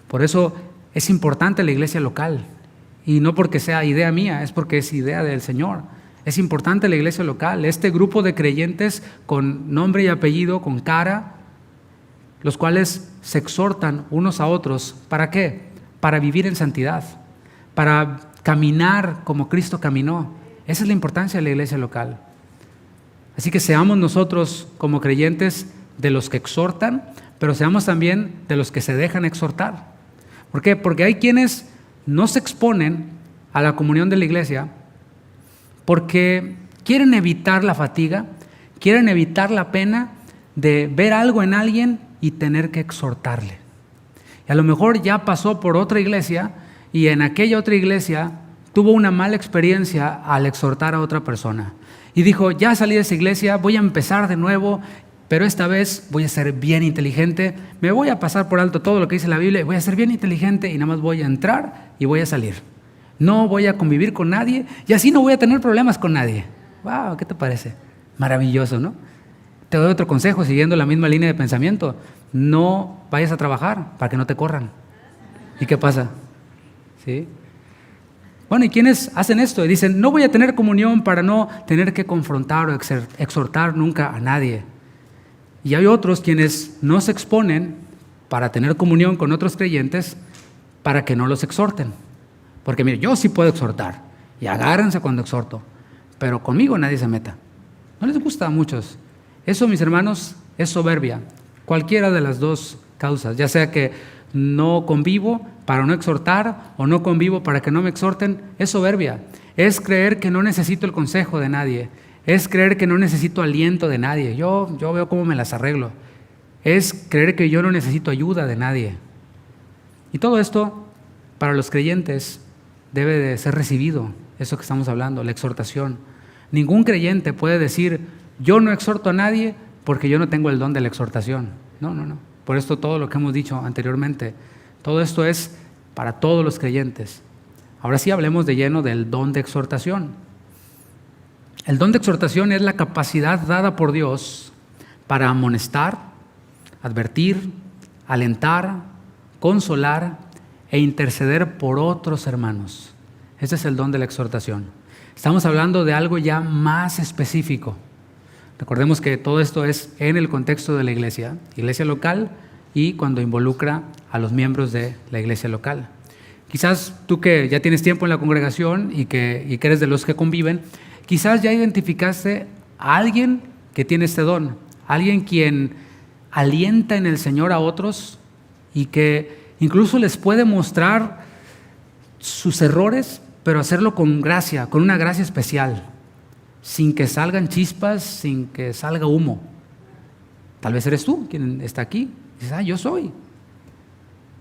Por eso es importante la iglesia local. Y no porque sea idea mía, es porque es idea del Señor. Es importante la iglesia local, este grupo de creyentes con nombre y apellido, con cara, los cuales se exhortan unos a otros. ¿Para qué? Para vivir en santidad, para caminar como Cristo caminó. Esa es la importancia de la iglesia local. Así que seamos nosotros como creyentes de los que exhortan, pero seamos también de los que se dejan exhortar. ¿Por qué? Porque hay quienes no se exponen a la comunión de la iglesia porque quieren evitar la fatiga, quieren evitar la pena de ver algo en alguien y tener que exhortarle. Y a lo mejor ya pasó por otra iglesia y en aquella otra iglesia tuvo una mala experiencia al exhortar a otra persona. Y dijo: ya salí de esa iglesia, voy a empezar de nuevo, pero esta vez voy a ser bien inteligente, me voy a pasar por alto todo lo que dice la Biblia, voy a ser bien inteligente y nada más voy a entrar y voy a salir. No voy a convivir con nadie y así no voy a tener problemas con nadie. ¡Wow! ¿Qué te parece? Maravilloso, ¿no? Te doy otro consejo siguiendo la misma línea de pensamiento. No vayas a trabajar para que no te corran. ¿Y qué pasa? ¿Sí? Bueno, ¿y quiénes hacen esto? Y dicen, no voy a tener comunión para no tener que confrontar o exhortar nunca a nadie. Y hay otros quienes no se exponen para tener comunión con otros creyentes para que no los exhorten. Porque mire, yo sí puedo exhortar y agárrense cuando exhorto, pero conmigo nadie se meta. No les gusta a muchos. Eso, mis hermanos, es soberbia. Cualquiera de las dos causas, ya sea que no convivo para no exhortar o no convivo para que no me exhorten, es soberbia. Es creer que no necesito el consejo de nadie. Es creer que no necesito aliento de nadie. Yo veo cómo me las arreglo. Es creer que yo no necesito ayuda de nadie. Y todo esto, para los creyentes, debe de ser recibido. Eso que estamos hablando, la exhortación. Ningún creyente puede decir, yo no exhorto a nadie porque yo no tengo el don de la exhortación. No. Por esto todo lo que hemos dicho anteriormente, todo esto es para todos los creyentes. Ahora sí hablemos de lleno del don de exhortación. El don de exhortación es la capacidad dada por Dios para amonestar, advertir, alentar, consolar e interceder por otros hermanos. Ese es el don de la exhortación. Estamos hablando de algo ya más específico. Recordemos que todo esto es en el contexto de la iglesia local y cuando involucra a los miembros de la iglesia local. Quizás tú que ya tienes tiempo en la congregación y que eres de los que conviven, quizás ya identificaste a alguien que tiene este don, alguien quien alienta en el Señor a otros y que incluso les puede mostrar sus errores, pero hacerlo con gracia, con una gracia especial, sin que salgan chispas, sin que salga humo. Tal vez eres tú quien está aquí. Dices, yo soy.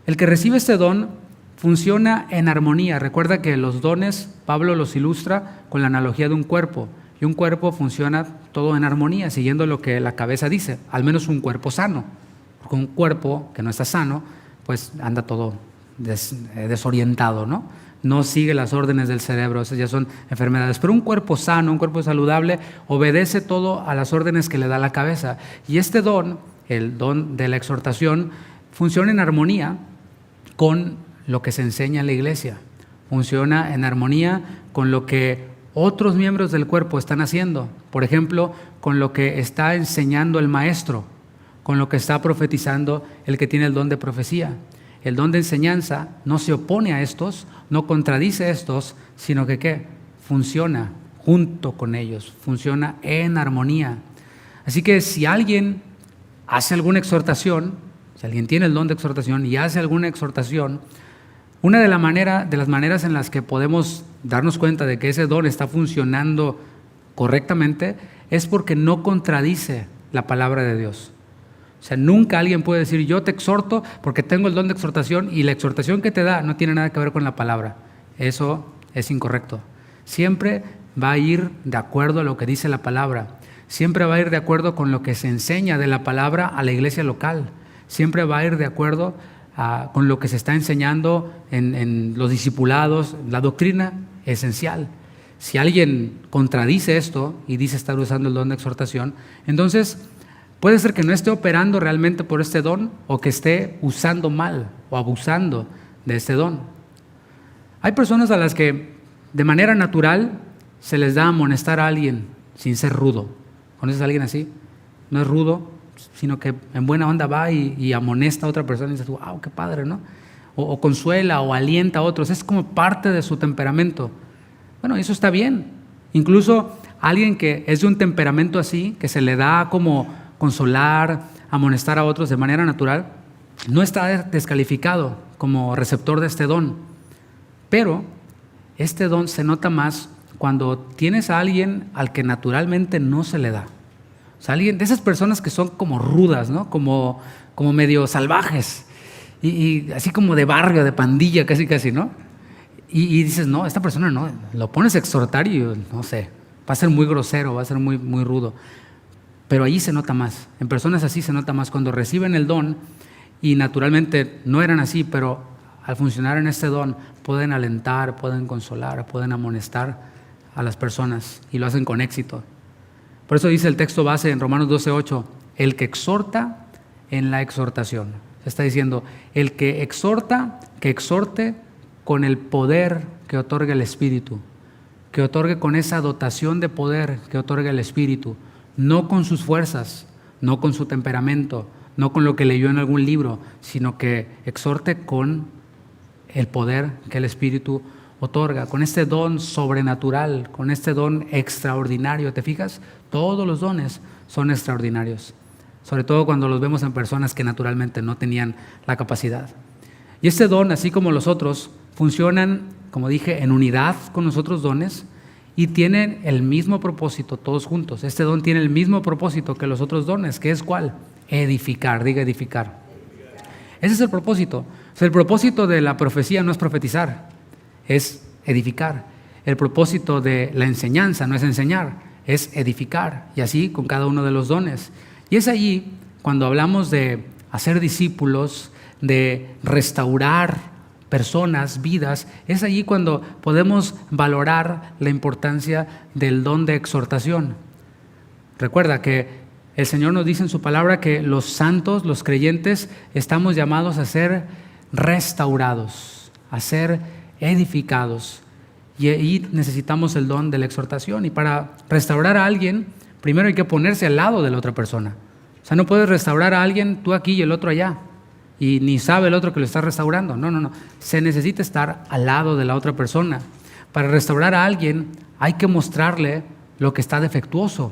El que recibe este don funciona en armonía. Recuerda que los dones, Pablo los ilustra con la analogía de un cuerpo. Y un cuerpo funciona todo en armonía, siguiendo lo que la cabeza dice, al menos un cuerpo sano. Porque un cuerpo que no está sano, pues anda todo desorientado, ¿no? No sigue las órdenes del cerebro, esas ya son enfermedades. Pero un cuerpo sano, un cuerpo saludable, obedece todo a las órdenes que le da la cabeza. Y este don, el don de la exhortación, funciona en armonía con lo que se enseña en la iglesia. Funciona en armonía con lo que otros miembros del cuerpo están haciendo. Por ejemplo, con lo que está enseñando el maestro, con lo que está profetizando el que tiene el don de profecía. El don de enseñanza no se opone a estos, no contradice a estos, sino que ¿qué? Funciona junto con ellos, funciona en armonía. Así que si alguien hace alguna exhortación, si alguien tiene el don de exhortación y hace alguna exhortación, una de las maneras en las que podemos darnos cuenta de que ese don está funcionando correctamente es porque no contradice la palabra de Dios. O sea, nunca alguien puede decir, yo te exhorto porque tengo el don de exhortación y la exhortación que te da no tiene nada que ver con la palabra. Eso es incorrecto. Siempre va a ir de acuerdo a lo que dice la palabra. Siempre va a ir de acuerdo con lo que se enseña de la palabra a la iglesia local. Siempre va a ir de acuerdo con lo que se está enseñando en los discipulados, la doctrina esencial. Si alguien contradice esto y dice estar usando el don de exhortación, entonces puede ser que no esté operando realmente por este don o que esté usando mal o abusando de este don. Hay personas a las que de manera natural se les da amonestar a alguien sin ser rudo. ¿Conoces a alguien así? No es rudo, sino que en buena onda va y amonesta a otra persona y dices, wow, qué padre, ¿no? O consuela o alienta a otros. Es como parte de su temperamento. Bueno, eso está bien. Incluso alguien que es de un temperamento así, que se le da como consolar, amonestar a otros de manera natural, no está descalificado como receptor de este don. Pero este don se nota más cuando tienes a alguien al que naturalmente no se le da. O sea, alguien de esas personas que son como rudas, ¿no? Como medio salvajes y así como de barrio, de pandilla, casi, ¿no? Y dices, no, esta persona no, lo pones a exhortar y no sé, va a ser muy grosero, va a ser muy, muy rudo. Pero allí se nota más, en personas así se nota más cuando reciben el don y naturalmente no eran así, pero al funcionar en este don pueden alentar, pueden consolar, pueden amonestar a las personas y lo hacen con éxito. Por eso dice el texto base en Romanos 12:8, el que exhorta en la exhortación. Está diciendo, el que exhorta, que exhorte con el poder que otorga el Espíritu, que otorgue con esa dotación de poder que otorga el Espíritu, no con sus fuerzas, no con su temperamento, no con lo que leyó en algún libro, sino que exhorte con el poder que el Espíritu otorga, con este don sobrenatural, con este don extraordinario. ¿Te fijas? Todos los dones son extraordinarios, sobre todo cuando los vemos en personas que naturalmente no tenían la capacidad. Y este don, así como los otros, funcionan, como dije, en unidad con los otros dones y tienen el mismo propósito todos juntos. Este don tiene el mismo propósito que los otros dones, que es ¿cuál? Edificar, diga edificar. Ese es el propósito. O sea, el propósito de la profecía no es profetizar, es edificar. El propósito de la enseñanza no es enseñar, es edificar. Y así con cada uno de los dones. Y es allí cuando hablamos de hacer discípulos, de restaurar personas, vidas, es allí cuando podemos valorar la importancia del don de exhortación. Recuerda que el Señor nos dice en su palabra que los santos, los creyentes, estamos llamados a ser restaurados, a ser edificados. Y ahí necesitamos el don de la exhortación. Y para restaurar a alguien, primero hay que ponerse al lado de la otra persona. O sea, no puedes restaurar a alguien tú aquí y el otro allá. Y ni sabe el otro que lo está restaurando. No. Se necesita estar al lado de la otra persona. Para restaurar a alguien hay que mostrarle lo que está defectuoso,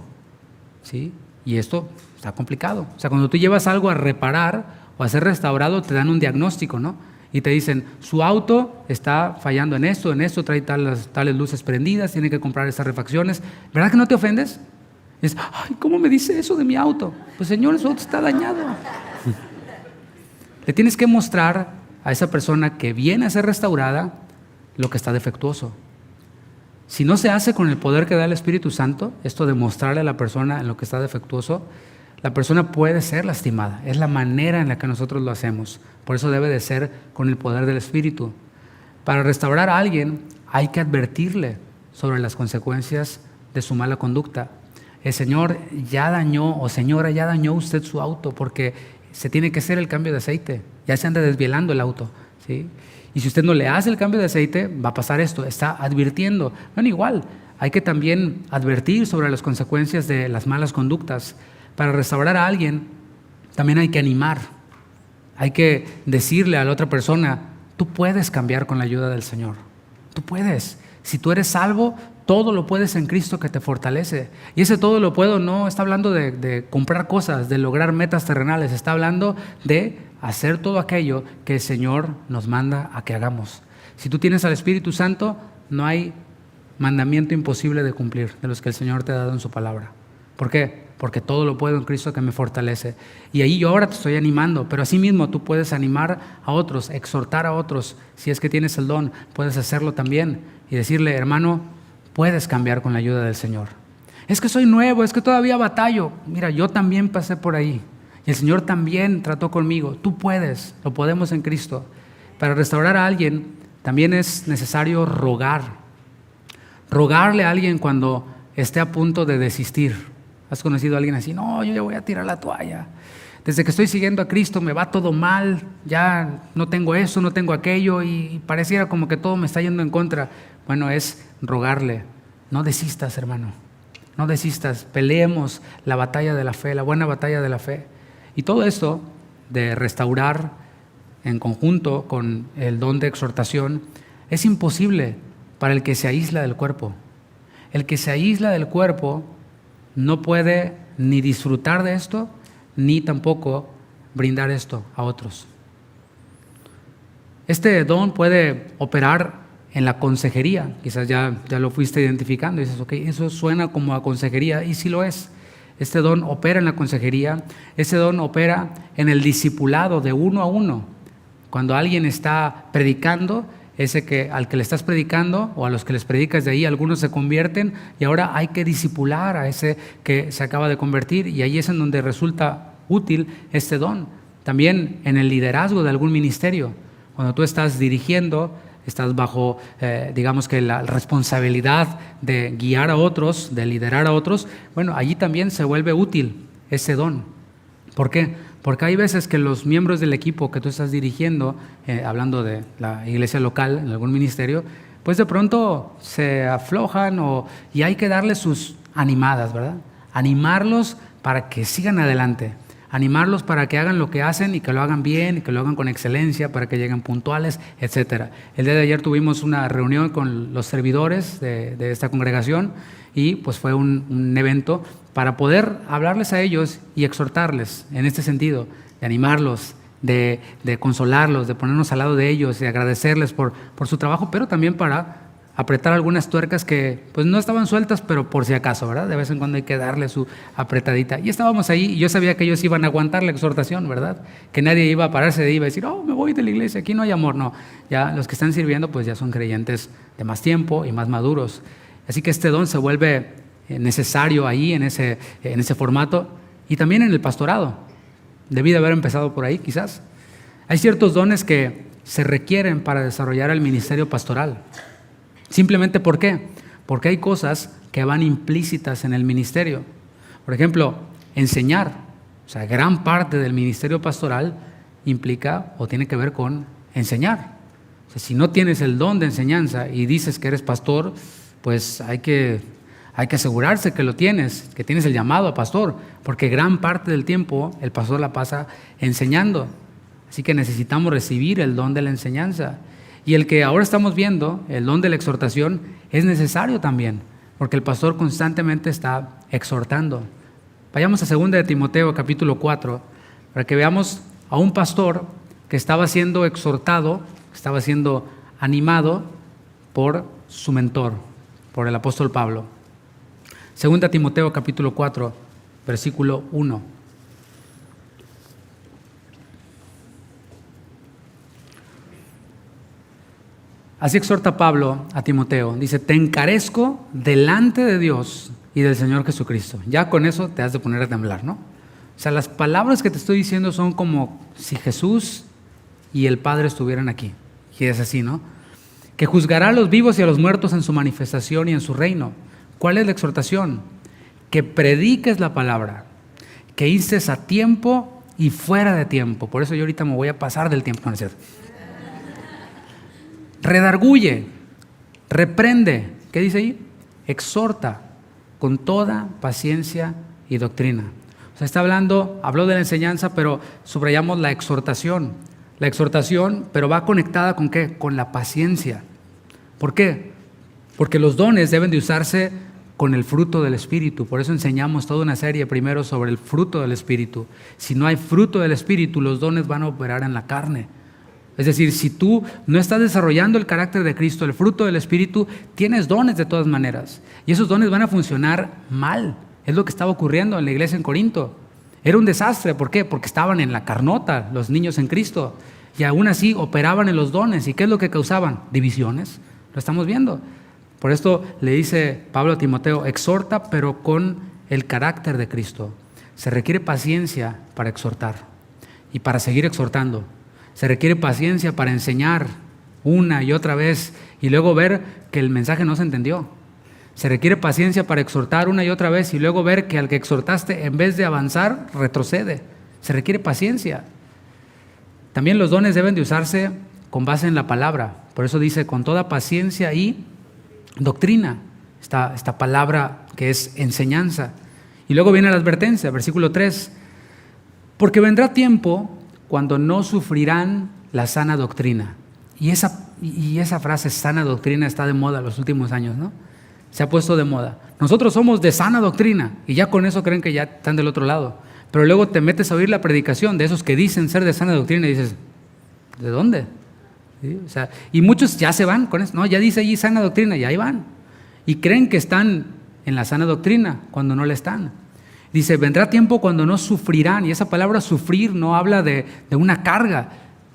¿sí? Y esto está complicado. O sea, cuando tú llevas algo a reparar o a ser restaurado, te dan un diagnóstico, ¿no? Y te dicen, su auto está fallando en esto, trae tales luces prendidas, tiene que comprar esas refacciones. ¿Verdad que no te ofendes? Es, ay, ¿cómo me dice eso de mi auto? Pues señor, su auto está dañado. Le tienes que mostrar a esa persona que viene a ser restaurada lo que está defectuoso. Si no se hace con el poder que da el Espíritu Santo, esto de mostrarle a la persona en lo que está defectuoso, la persona puede ser lastimada. Es la manera en la que nosotros lo hacemos. Por eso debe de ser con el poder del Espíritu. Para restaurar a alguien hay que advertirle sobre las consecuencias de su mala conducta. El señor ya dañó, o señora, ya dañó usted su auto porque se tiene que hacer el cambio de aceite. Ya se anda desvielando el auto, ¿sí? Y si usted no le hace el cambio de aceite, va a pasar esto. Está advirtiendo. Bueno, igual, hay que también advertir sobre las consecuencias de las malas conductas. Para restaurar a alguien, también hay que animar. Hay que decirle a la otra persona, tú puedes cambiar con la ayuda del Señor. Tú puedes. Si tú eres salvo, todo lo puedes en Cristo que te fortalece. Y ese todo lo puedo no está hablando de comprar cosas, de lograr metas terrenales. Está hablando de hacer todo aquello que el Señor nos manda a que hagamos. Si tú tienes al Espíritu Santo, no hay mandamiento imposible de cumplir de los que el Señor te ha dado en su palabra. ¿Por qué? Porque todo lo puedo en Cristo que me fortalece. Y ahí yo ahora te estoy animando, pero así mismo tú puedes animar a otros, exhortar a otros. Si es que tienes el don, puedes hacerlo también y decirle, hermano, puedes cambiar con la ayuda del Señor. Es que soy nuevo, es que todavía batallo. Mira, yo también pasé por ahí. Y el Señor también trató conmigo. Tú puedes, lo podemos en Cristo. Para restaurar a alguien también es necesario rogar. Rogarle a alguien cuando esté a punto de desistir. ¿Has conocido a alguien así? No, yo ya voy a tirar la toalla. Desde que estoy siguiendo a Cristo me va todo mal. Ya no tengo eso, no tengo aquello y pareciera como que todo me está yendo en contra. Bueno, es rogarle. No desistas, hermano. No desistas. Peleemos la batalla de la fe, la buena batalla de la fe. Y todo esto de restaurar en conjunto con el don de exhortación es imposible para el que se aísla del cuerpo. El que se aísla del cuerpo no puede ni disfrutar de esto, ni tampoco brindar esto a otros. Este don puede operar en la consejería. Quizás ya lo fuiste identificando y dices, ok, eso suena como a consejería, y sí lo es. Este don opera en la consejería, este don opera en el discipulado de uno a uno. Cuando alguien está predicando, al que le estás predicando o a los que les predicas de ahí, algunos se convierten y ahora hay que discipular a ese que se acaba de convertir, y ahí es en donde resulta útil este don. También en el liderazgo de algún ministerio, cuando tú estás dirigiendo, estás bajo, digamos que la responsabilidad de guiar a otros, de liderar a otros, bueno, allí también se vuelve útil ese don. ¿Por qué? Porque hay veces que los miembros del equipo que tú estás dirigiendo, hablando de la iglesia local, en algún ministerio, pues de pronto se aflojan y hay que darles sus animadas, ¿verdad? Animarlos para que sigan adelante, animarlos para que hagan lo que hacen y que lo hagan bien y que lo hagan con excelencia, para que lleguen puntuales, etc. El día de ayer tuvimos una reunión con los servidores de esta congregación y pues fue un evento para poder hablarles a ellos y exhortarles en este sentido, de animarlos, de consolarlos, de ponernos al lado de ellos, de agradecerles por su trabajo, pero también para apretar algunas tuercas que pues no estaban sueltas, pero por si acaso, ¿verdad? De vez en cuando hay que darle su apretadita. Y estábamos ahí y yo sabía que ellos iban a aguantar la exhortación, ¿verdad? Que nadie iba a pararse de ahí y iba a decir, oh, me voy de la iglesia, aquí no hay amor. No, ya los que están sirviendo pues ya son creyentes de más tiempo y más maduros. Así que este don se vuelve necesario ahí en ese formato y también en el pastorado. Debí de haber empezado por ahí quizás. Hay ciertos dones que se requieren para desarrollar el ministerio pastoral. Simplemente ¿por qué? Porque hay cosas que van implícitas en el ministerio. Por ejemplo, enseñar. O sea, gran parte del ministerio pastoral implica o tiene que ver con enseñar. O sea, si no tienes el don de enseñanza y dices que eres pastor, pues hay que asegurarse que lo tienes, que tienes el llamado a pastor, porque gran parte del tiempo el pastor la pasa enseñando. Así que necesitamos recibir el don de la enseñanza. Y el que ahora estamos viendo, el don de la exhortación, es necesario también, porque el pastor constantemente está exhortando. Vayamos a 2 de Timoteo capítulo 4, para que veamos a un pastor que estaba siendo exhortado, estaba siendo animado por su mentor, por el apóstol Pablo. 2 Timoteo capítulo 4, versículo 1. Así exhorta Pablo a Timoteo. Dice, te encarezco delante de Dios y del Señor Jesucristo. Ya con eso te has de poner a temblar, ¿no? O sea, las palabras que te estoy diciendo son como si Jesús y el Padre estuvieran aquí. Y es así, ¿no? Que juzgará a los vivos y a los muertos en su manifestación y en su reino. ¿Cuál es la exhortación? Que prediques la palabra, que instes a tiempo y fuera de tiempo. Por eso yo ahorita me voy a pasar del tiempo, ¿no es cierto? Redarguye, reprende, ¿qué dice ahí? Exhorta con toda paciencia y doctrina. O sea, habló de la enseñanza, pero subrayamos la exhortación. La exhortación, pero va conectada ¿con qué? Con la paciencia. ¿Por qué? Porque los dones deben de usarse con el fruto del Espíritu. Por eso enseñamos toda una serie primero sobre el fruto del Espíritu. Si no hay fruto del Espíritu, los dones van a operar en la carne. Es decir, si tú no estás desarrollando el carácter de Cristo, el fruto del Espíritu, tienes dones de todas maneras. Y esos dones van a funcionar mal. Es lo que estaba ocurriendo en la iglesia en Corinto. Era un desastre. ¿Por qué? Porque estaban en la carnota, los niños en Cristo. Y aún así operaban en los dones. ¿Y qué es lo que causaban? Divisiones. Lo estamos viendo. Por esto le dice Pablo a Timoteo, exhorta pero con el carácter de Cristo. Se requiere paciencia para exhortar y para seguir exhortando. Se requiere paciencia para enseñar una y otra vez y luego ver que el mensaje no se entendió. Se requiere paciencia para exhortar una y otra vez y luego ver que al que exhortaste en vez de avanzar retrocede. Se requiere paciencia. También los dones deben de usarse con base en la palabra. Por eso dice con toda paciencia y doctrina. Esta palabra que es enseñanza. Y luego viene la advertencia, versículo 3. Porque vendrá tiempo cuando no sufrirán la sana doctrina. Y esa frase sana doctrina está de moda los últimos años, ¿no? Se ha puesto de moda. Nosotros somos de sana doctrina y ya con eso creen que ya están del otro lado. Pero luego te metes a oír la predicación de esos que dicen ser de sana doctrina y dices, ¿de dónde? ¿Sí? O sea, y muchos ya se van con eso. No, ya dice allí sana doctrina y ahí van. Y creen que están en la sana doctrina cuando no la están. Dice, vendrá tiempo cuando no sufrirán. Y esa palabra sufrir no habla de una carga,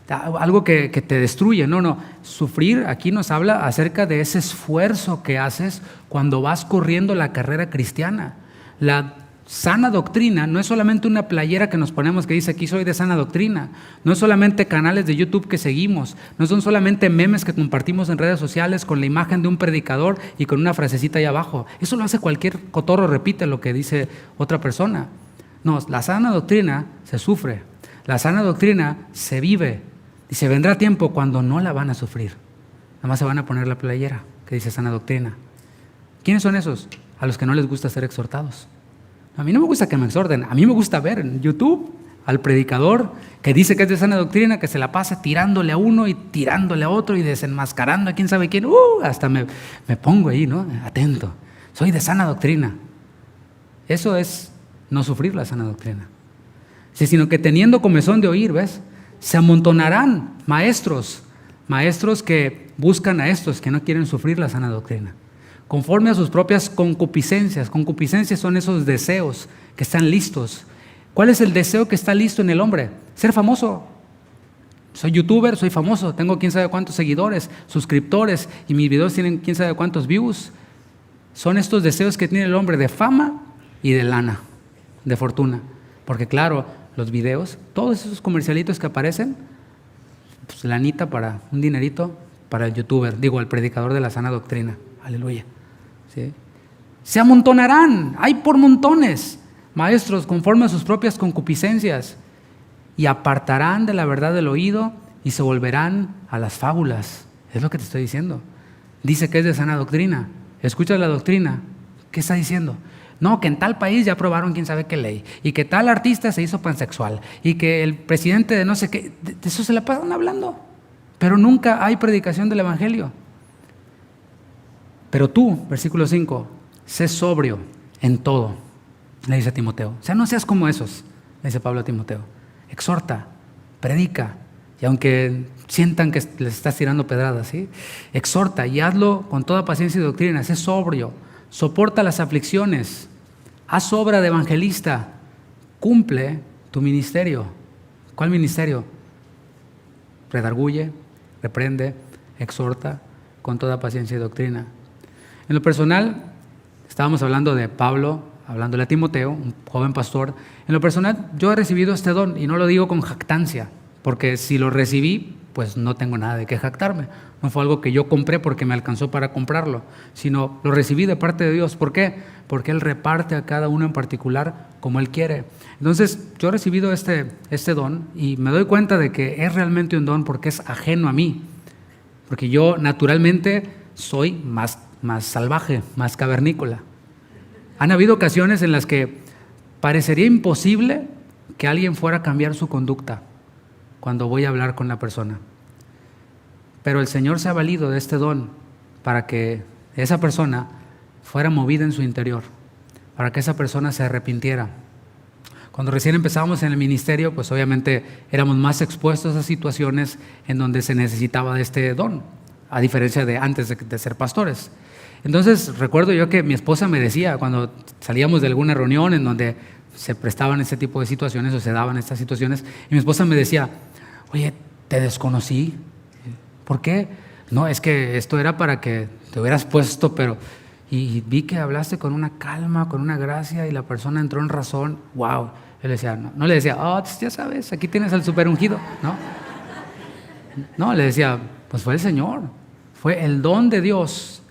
algo que te destruye. No. Sufrir aquí nos habla acerca de ese esfuerzo que haces cuando vas corriendo la carrera cristiana. La sana doctrina no es solamente una playera que nos ponemos que dice aquí soy de sana doctrina. No es solamente canales de YouTube que seguimos. No son solamente memes que compartimos en redes sociales con la imagen de un predicador y con una frasecita ahí abajo. Eso lo hace cualquier cotorro, repite lo que dice otra persona. No, la sana doctrina se sufre. La sana doctrina se vive. Dice, vendrá tiempo cuando no la van a sufrir. Nada más se van a poner la playera que dice sana doctrina. ¿Quiénes son esos? A los que no les gusta ser exhortados. A mí no me gusta que me exhorten. A mí me gusta ver en YouTube al predicador que dice que es de sana doctrina, que se la pasa tirándole a uno y tirándole a otro y desenmascarando a quién sabe quién. Hasta me pongo ahí, ¿no? Atento. Soy de sana doctrina. Eso es no sufrir la sana doctrina. Sí, sino que teniendo comezón de oír, ¿ves? Se amontonarán maestros que buscan a estos que no quieren sufrir la sana doctrina, conforme a sus propias concupiscencias. Concupiscencias son esos deseos que están listos. ¿Cuál es el deseo que está listo en el hombre? Ser famoso. Soy youtuber, soy famoso, tengo quién sabe cuántos seguidores, suscriptores, y mis videos tienen quién sabe cuántos views. Son estos deseos que tiene el hombre de fama y de lana, de fortuna. Porque claro, los videos, todos esos comercialitos que aparecen, pues lanita para un dinerito para el youtuber, el predicador de la sana doctrina. Aleluya. ¿Sí? Se amontonarán, hay por montones, maestros conforme a sus propias concupiscencias, y apartarán de la verdad del oído y se volverán a las fábulas. Es lo que te estoy diciendo. Dice que es de sana doctrina. Escucha la doctrina. ¿Qué está diciendo? No, que en tal país ya aprobaron quién sabe qué ley, y que tal artista se hizo pansexual, y que el presidente de no sé qué, de eso se la pasan hablando, pero nunca hay predicación del evangelio. Pero tú, versículo 5, sé sobrio en todo, le dice a Timoteo. O sea, no seas como esos, le dice Pablo a Timoteo. Exhorta, predica, y aunque sientan que les estás tirando pedradas, ¿sí? Exhorta y hazlo con toda paciencia y doctrina. Sé sobrio, soporta las aflicciones, haz obra de evangelista, cumple tu ministerio. ¿Cuál ministerio? Redarguye, reprende, exhorta con toda paciencia y doctrina. En lo personal, estábamos hablando de Pablo, hablándole a Timoteo, un joven pastor. En lo personal, yo he recibido este don, y no lo digo con jactancia, porque si lo recibí, pues no tengo nada de qué jactarme. No fue algo que yo compré porque me alcanzó para comprarlo, sino lo recibí de parte de Dios. ¿Por qué? Porque Él reparte a cada uno en particular como Él quiere. Entonces, yo he recibido este don y me doy cuenta de que es realmente un don porque es ajeno a mí. Porque yo naturalmente soy más salvaje, más cavernícola. Han habido ocasiones en las que parecería imposible que alguien fuera a cambiar su conducta cuando voy a hablar con la persona. Pero el Señor se ha valido de este don para que esa persona fuera movida en su interior, para que esa persona se arrepintiera. Cuando recién empezábamos en el ministerio, pues obviamente éramos más expuestos a situaciones en donde se necesitaba de este don, a diferencia de antes de ser pastores. Entonces recuerdo yo que mi esposa me decía, cuando salíamos de alguna reunión en donde se prestaban este tipo de situaciones o se daban estas situaciones, y mi esposa me decía, oye, te desconocí. ¿Por qué? No, es que esto era para que te hubieras puesto, pero... Y vi que hablaste con una calma, con una gracia, y la persona entró en razón. ¡Wow! Yo le decía, no le decía, ya sabes, aquí tienes al super ungido. No, le decía, pues fue el Señor. Fue el don de Dios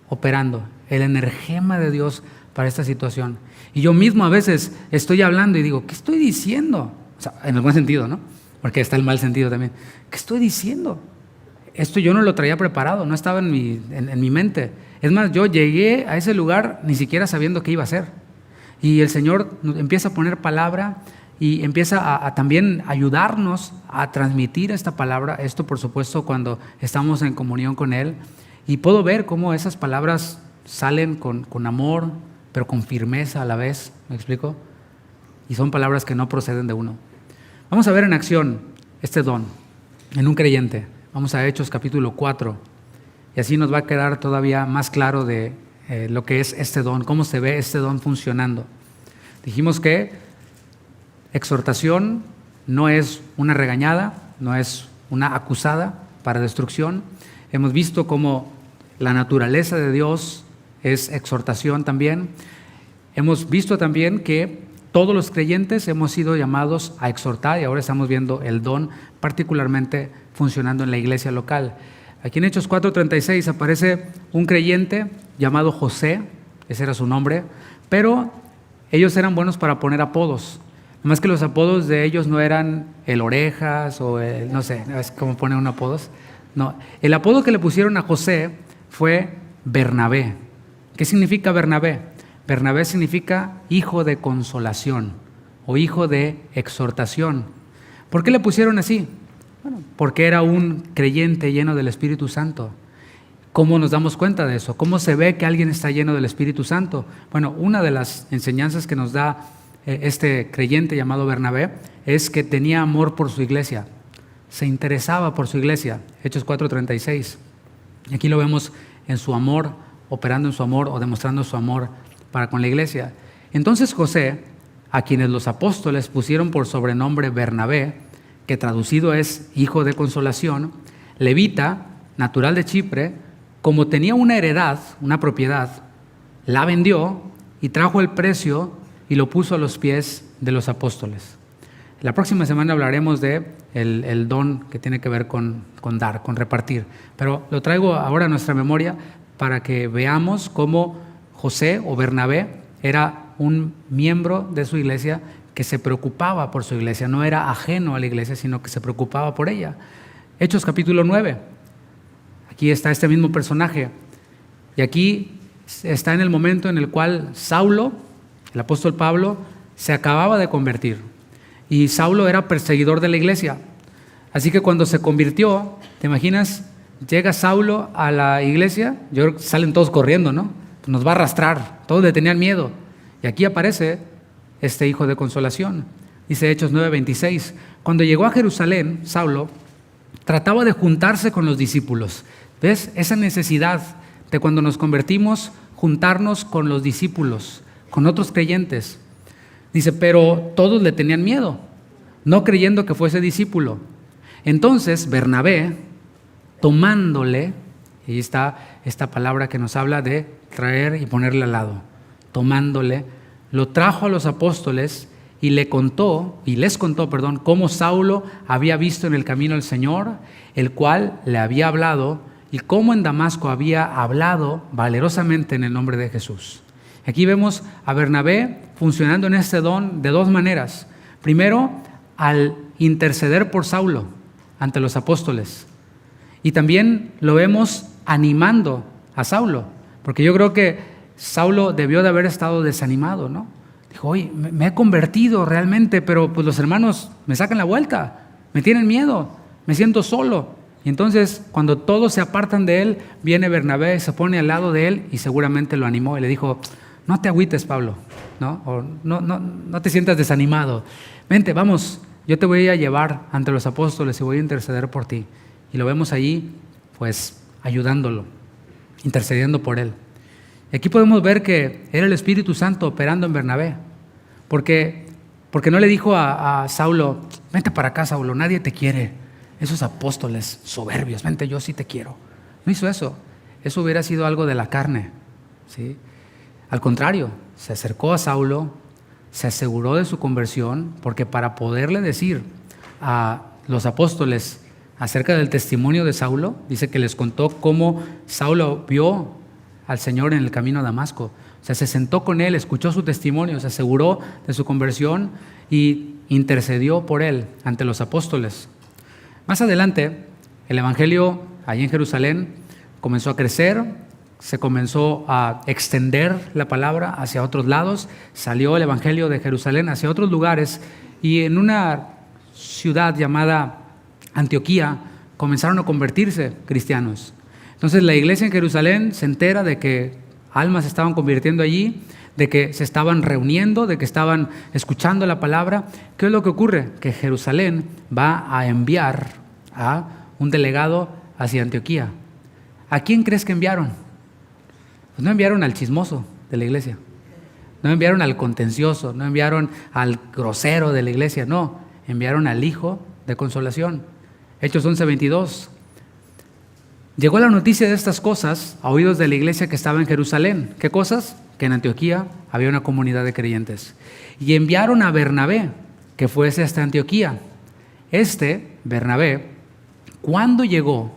operando, el energema de Dios para esta situación. Y yo mismo a veces estoy hablando y digo, ¿qué estoy diciendo? O sea, en el buen sentido, ¿no? Porque está el mal sentido también. ¿Qué estoy diciendo? Esto yo no lo traía preparado, no estaba en mi mente. Es más, yo llegué a ese lugar ni siquiera sabiendo qué iba a hacer. Y el Señor empieza a poner palabra y empieza a también ayudarnos a transmitir esta palabra. Esto, por supuesto, cuando estamos en comunión con Él. Y puedo ver cómo esas palabras salen con amor, pero con firmeza a la vez. ¿Me explico? Y son palabras que no proceden de uno. Vamos a ver en acción este don en un creyente. Vamos a Hechos capítulo 4, y así nos va a quedar todavía más claro de lo que es este don, cómo se ve este don funcionando. Dijimos que exhortación no es una regañada, no es una acusada para destrucción. Hemos visto cómo la naturaleza de Dios es exhortación también. Hemos visto también que todos los creyentes hemos sido llamados a exhortar, y ahora estamos viendo el don particularmente funcionando en la iglesia local. Aquí en Hechos 4:36 aparece un creyente llamado José, ese era su nombre, pero ellos eran buenos para poner apodos. Nomás que los apodos de ellos no eran el Orejas o el, no sé, es como ponen unos apodos. No, el apodo que le pusieron a José fue Bernabé. ¿Qué significa Bernabé? Bernabé significa hijo de consolación o hijo de exhortación. ¿Por qué le pusieron así? Bueno, porque era un creyente lleno del Espíritu Santo. ¿Cómo nos damos cuenta de eso? ¿Cómo se ve que alguien está lleno del Espíritu Santo? Bueno, una de las enseñanzas que nos da este creyente llamado Bernabé es que tenía amor por su iglesia, se interesaba por su iglesia. Hechos 4:36. Aquí lo vemos en su amor, operando en su amor o demostrando su amor para con la iglesia. Entonces José, a quienes los apóstoles pusieron por sobrenombre Bernabé, que traducido es hijo de consolación, levita, natural de Chipre, como tenía una heredad, una propiedad, la vendió y trajo el precio y lo puso a los pies de los apóstoles. La próxima semana hablaremos de el don que tiene que ver con dar, con repartir. Pero lo traigo ahora a nuestra memoria para que veamos cómo José o Bernabé era un miembro de su iglesia que se preocupaba por su iglesia, no era ajeno a la iglesia, sino que se preocupaba por ella. Hechos capítulo 9. Aquí está este mismo personaje. Y aquí está en el momento en el cual Saulo, el apóstol Pablo, se acababa de convertir. Y Saulo era perseguidor de la iglesia. Así que cuando se convirtió, ¿te imaginas? Llega Saulo a la iglesia, yo creo que salen todos corriendo, ¿no? Nos va a arrastrar, todos le tenían miedo. Y aquí aparece este hijo de consolación. Dice Hechos 9:26. Cuando llegó a Jerusalén, Saulo trataba de juntarse con los discípulos. ¿Ves? Esa necesidad de cuando nos convertimos, juntarnos con los discípulos, con otros creyentes. Dice, pero todos le tenían miedo, no creyendo que fuese discípulo. Entonces Bernabé, tomándole, y ahí está esta palabra que nos habla de traer y ponerle al lado, tomándole, lo trajo a los apóstoles y les contó, cómo Saulo había visto en el camino al Señor, el cual le había hablado, y cómo en Damasco había hablado valerosamente en el nombre de Jesús. Aquí vemos a Bernabé funcionando en este don de dos maneras. Primero, al interceder por Saulo ante los apóstoles. Y también lo vemos animando a Saulo, porque yo creo que Saulo debió de haber estado desanimado, ¿no? Dijo, oye, me he convertido realmente, pero pues los hermanos me sacan la vuelta, me tienen miedo, me siento solo. Y entonces, cuando todos se apartan de él, viene Bernabé, se pone al lado de él y seguramente lo animó y le dijo, no te agüites, Pablo, ¿no? O no te sientas desanimado. Vente, vamos, yo te voy a llevar ante los apóstoles y voy a interceder por ti. Y lo vemos allí, pues, ayudándolo, intercediendo por él. Y aquí podemos ver que era el Espíritu Santo operando en Bernabé, porque no le dijo a Saulo, vente para acá, Saulo, nadie te quiere. Esos apóstoles soberbios, vente, yo sí te quiero. No hizo eso. Eso hubiera sido algo de la carne, ¿sí? Al contrario, se acercó a Saulo, se aseguró de su conversión, porque para poderle decir a los apóstoles acerca del testimonio de Saulo, dice que les contó cómo Saulo vio al Señor en el camino a Damasco. O sea, se sentó con él, escuchó su testimonio, se aseguró de su conversión y intercedió por él ante los apóstoles. Más adelante, el evangelio allí en Jerusalén comenzó a crecer, se comenzó a extender la palabra hacia otros lados, salió el evangelio de Jerusalén hacia otros lugares y en una ciudad llamada Antioquía comenzaron a convertirse cristianos. Entonces la iglesia en Jerusalén se entera de que almas se estaban convirtiendo allí, de que se estaban reuniendo, de que estaban escuchando la palabra. ¿Qué es lo que ocurre? Que Jerusalén va a enviar a un delegado hacia Antioquía. ¿A quién crees que enviaron? Pues no enviaron al chismoso de la iglesia, no enviaron al contencioso, no enviaron al grosero de la iglesia, no, enviaron al hijo de consolación. Hechos 11:22. Llegó la noticia de estas cosas a oídos de la iglesia que estaba en Jerusalén. ¿Qué cosas? Que en Antioquía había una comunidad de creyentes. Y enviaron a Bernabé, que fuese hasta Antioquía. Bernabé, cuando llegó,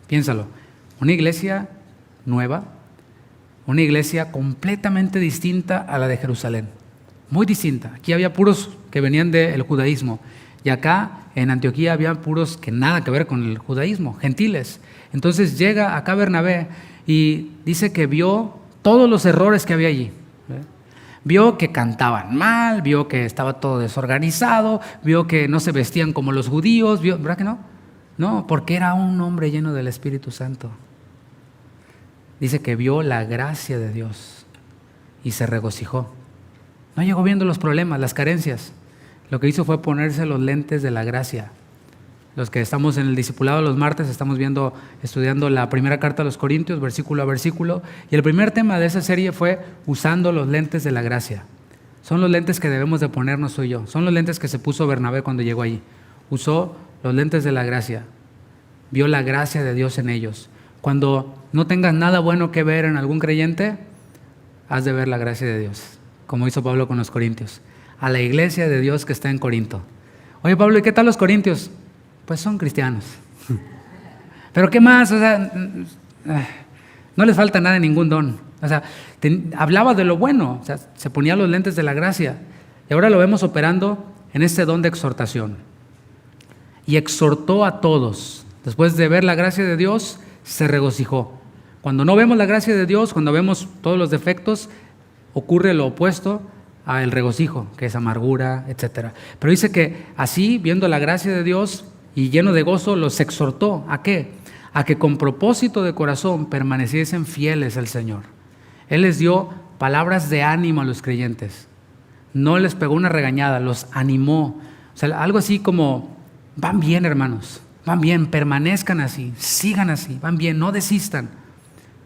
piénsalo, una iglesia nueva, una iglesia completamente distinta a la de Jerusalén. Muy distinta. Aquí había puros que venían del judaísmo. Y acá en Antioquía había puros que nada que ver con el judaísmo, gentiles. Entonces llega acá Bernabé y dice que vio todos los errores que había allí. Vio que cantaban mal, vio que estaba todo desorganizado, vio que no se vestían como los judíos, ¿verdad que no? No, porque era un hombre lleno del Espíritu Santo. Dice que vio la gracia de Dios y se regocijó. No llegó viendo los problemas, las carencias. Lo que hizo fue ponerse los lentes de la gracia. Los que estamos en el discipulado los martes estamos estudiando la primera carta a los Corintios, versículo a versículo. Y el primer tema de esa serie fue usando los lentes de la gracia. Son los lentes que debemos de ponernos tú y yo. Son los lentes que se puso Bernabé cuando llegó allí. Usó los lentes de la gracia. Vio la gracia de Dios en ellos. Cuando no tengas nada bueno que ver en algún creyente, has de ver la gracia de Dios, como hizo Pablo con los corintios. A la iglesia de Dios que está en Corinto. Oye, Pablo, ¿y qué tal los corintios? Pues son cristianos. ¿Pero qué más? O sea, no les falta nada, ningún don. O sea, hablaba de lo bueno, o sea, se ponía los lentes de la gracia. Y ahora lo vemos operando en este don de exhortación. Y exhortó a todos. Después de ver la gracia de Dios, se regocijó. Cuando no vemos la gracia de Dios, cuando vemos todos los defectos, ocurre lo opuesto al regocijo, que es amargura, etc. Pero dice que así, viendo la gracia de Dios y lleno de gozo, los exhortó. ¿A qué? A que con propósito de corazón permaneciesen fieles al Señor. Él les dio palabras de ánimo a los creyentes. No les pegó una regañada, los animó. O sea, algo así como, van bien, hermanos, van bien, permanezcan así, sigan así, van bien, no desistan.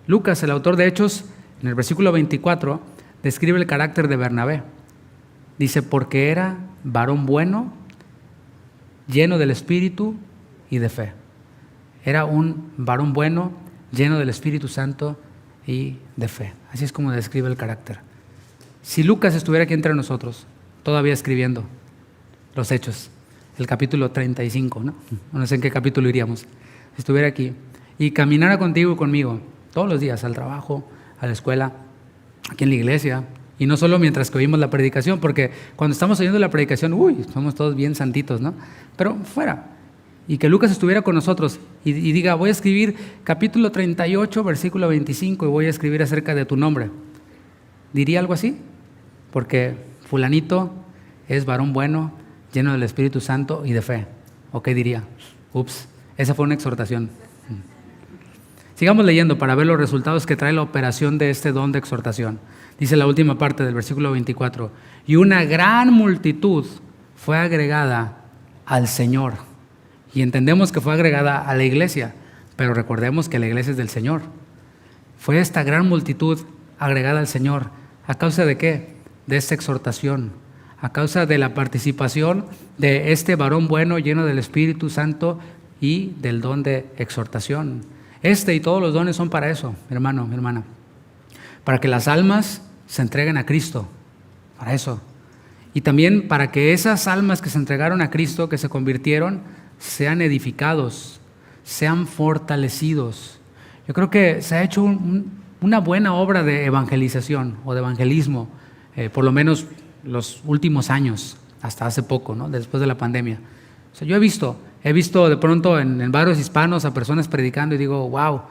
Lucas, el autor de Hechos, en el versículo 24, describe el carácter de Bernabé. Dice, porque era varón bueno, lleno del Espíritu y de fe. Era un varón bueno, lleno del Espíritu Santo y de fe. Así es como describe el carácter. Si Lucas estuviera aquí entre nosotros, todavía escribiendo los Hechos, el capítulo 35, no sé en qué capítulo iríamos, si estuviera aquí y caminara contigo y conmigo todos los días al trabajo, a la escuela, aquí en la iglesia, y no solo mientras que oímos la predicación, porque cuando estamos oyendo la predicación, somos todos bien santitos, ¿no? Pero fuera, y que Lucas estuviera con nosotros y diga, voy a escribir capítulo 38, versículo 25, y voy a escribir acerca de tu nombre. ¿Diría algo así? Porque fulanito es varón bueno, lleno del Espíritu Santo y de fe. ¿O qué diría? Esa fue una exhortación. Sigamos leyendo para ver los resultados que trae la operación de este don de exhortación. Dice la última parte del versículo 24. Y una gran multitud fue agregada al Señor. Y entendemos que fue agregada a la iglesia, pero recordemos que la iglesia es del Señor. Fue esta gran multitud agregada al Señor. ¿A causa de qué? De esta exhortación. A causa de la participación de este varón bueno lleno del Espíritu Santo y del don de exhortación. Este y todos los dones son para eso, mi hermano, mi hermana. Para que las almas se entreguen a Cristo. Para eso. Y también para que esas almas que se entregaron a Cristo, que se convirtieron, sean edificados, sean fortalecidos. Yo creo que se ha hecho una buena obra de evangelización o de evangelismo, por lo menos los últimos años, hasta hace poco, ¿no? Después de la pandemia. O sea, yo he visto de pronto en barrios hispanos a personas predicando y digo, wow,